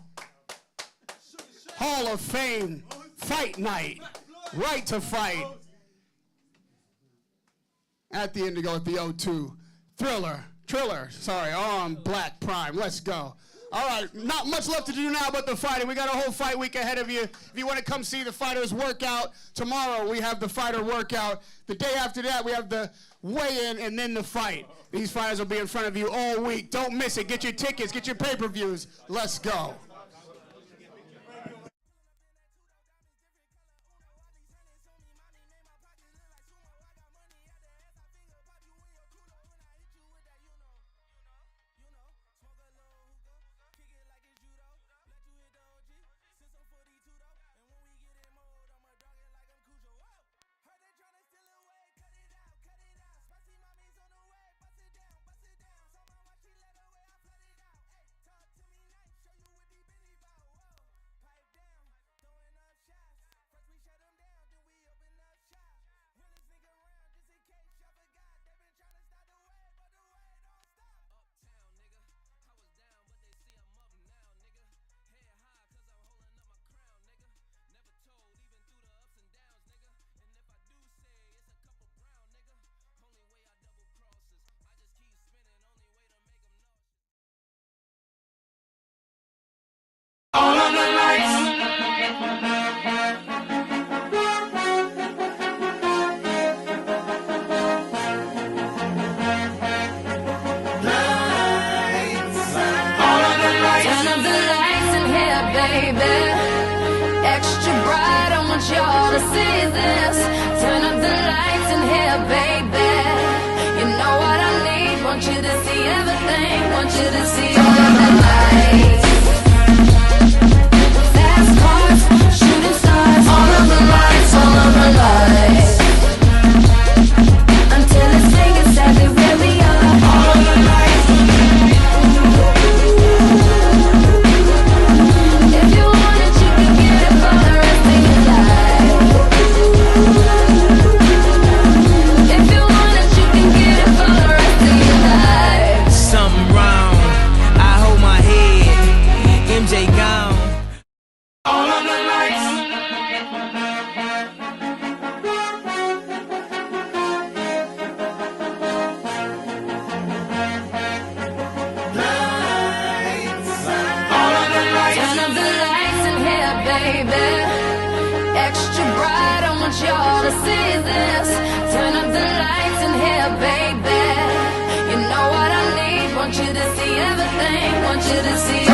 Hall of Fame fight night. Right to Fight. At the Indigo at the O2. Thriller Triller, sorry, on Black Prime. Let's go. All right, not much left to do now but the fighting. We got a whole fight week ahead of you. If you want to come see the fighters workout, tomorrow we have the fighter workout. The day after that, we have the weigh-in and then the fight. These fighters will be in front of you all week. Don't miss it. Get your tickets, get your pay-per-views. Let's go. Extra bright, I want y'all to see this. Turn up the lights in here, baby. You know what I need, want you to see everything. Want you to see all of the lights. Fast cars, shooting stars. All of the lights, all of the lights. Until it's saying exactly where we are. All of the lights. If you want it, you can get it for the rest of your life. If you want it, you can get it for the rest of your life. Something wrong, I hold my head. MJ gone. All of the lights. Turn up the lights in here, baby. Extra bright, I want y'all to see this. Turn up the lights in here, baby. You know what I need, want you to see everything. Want you to see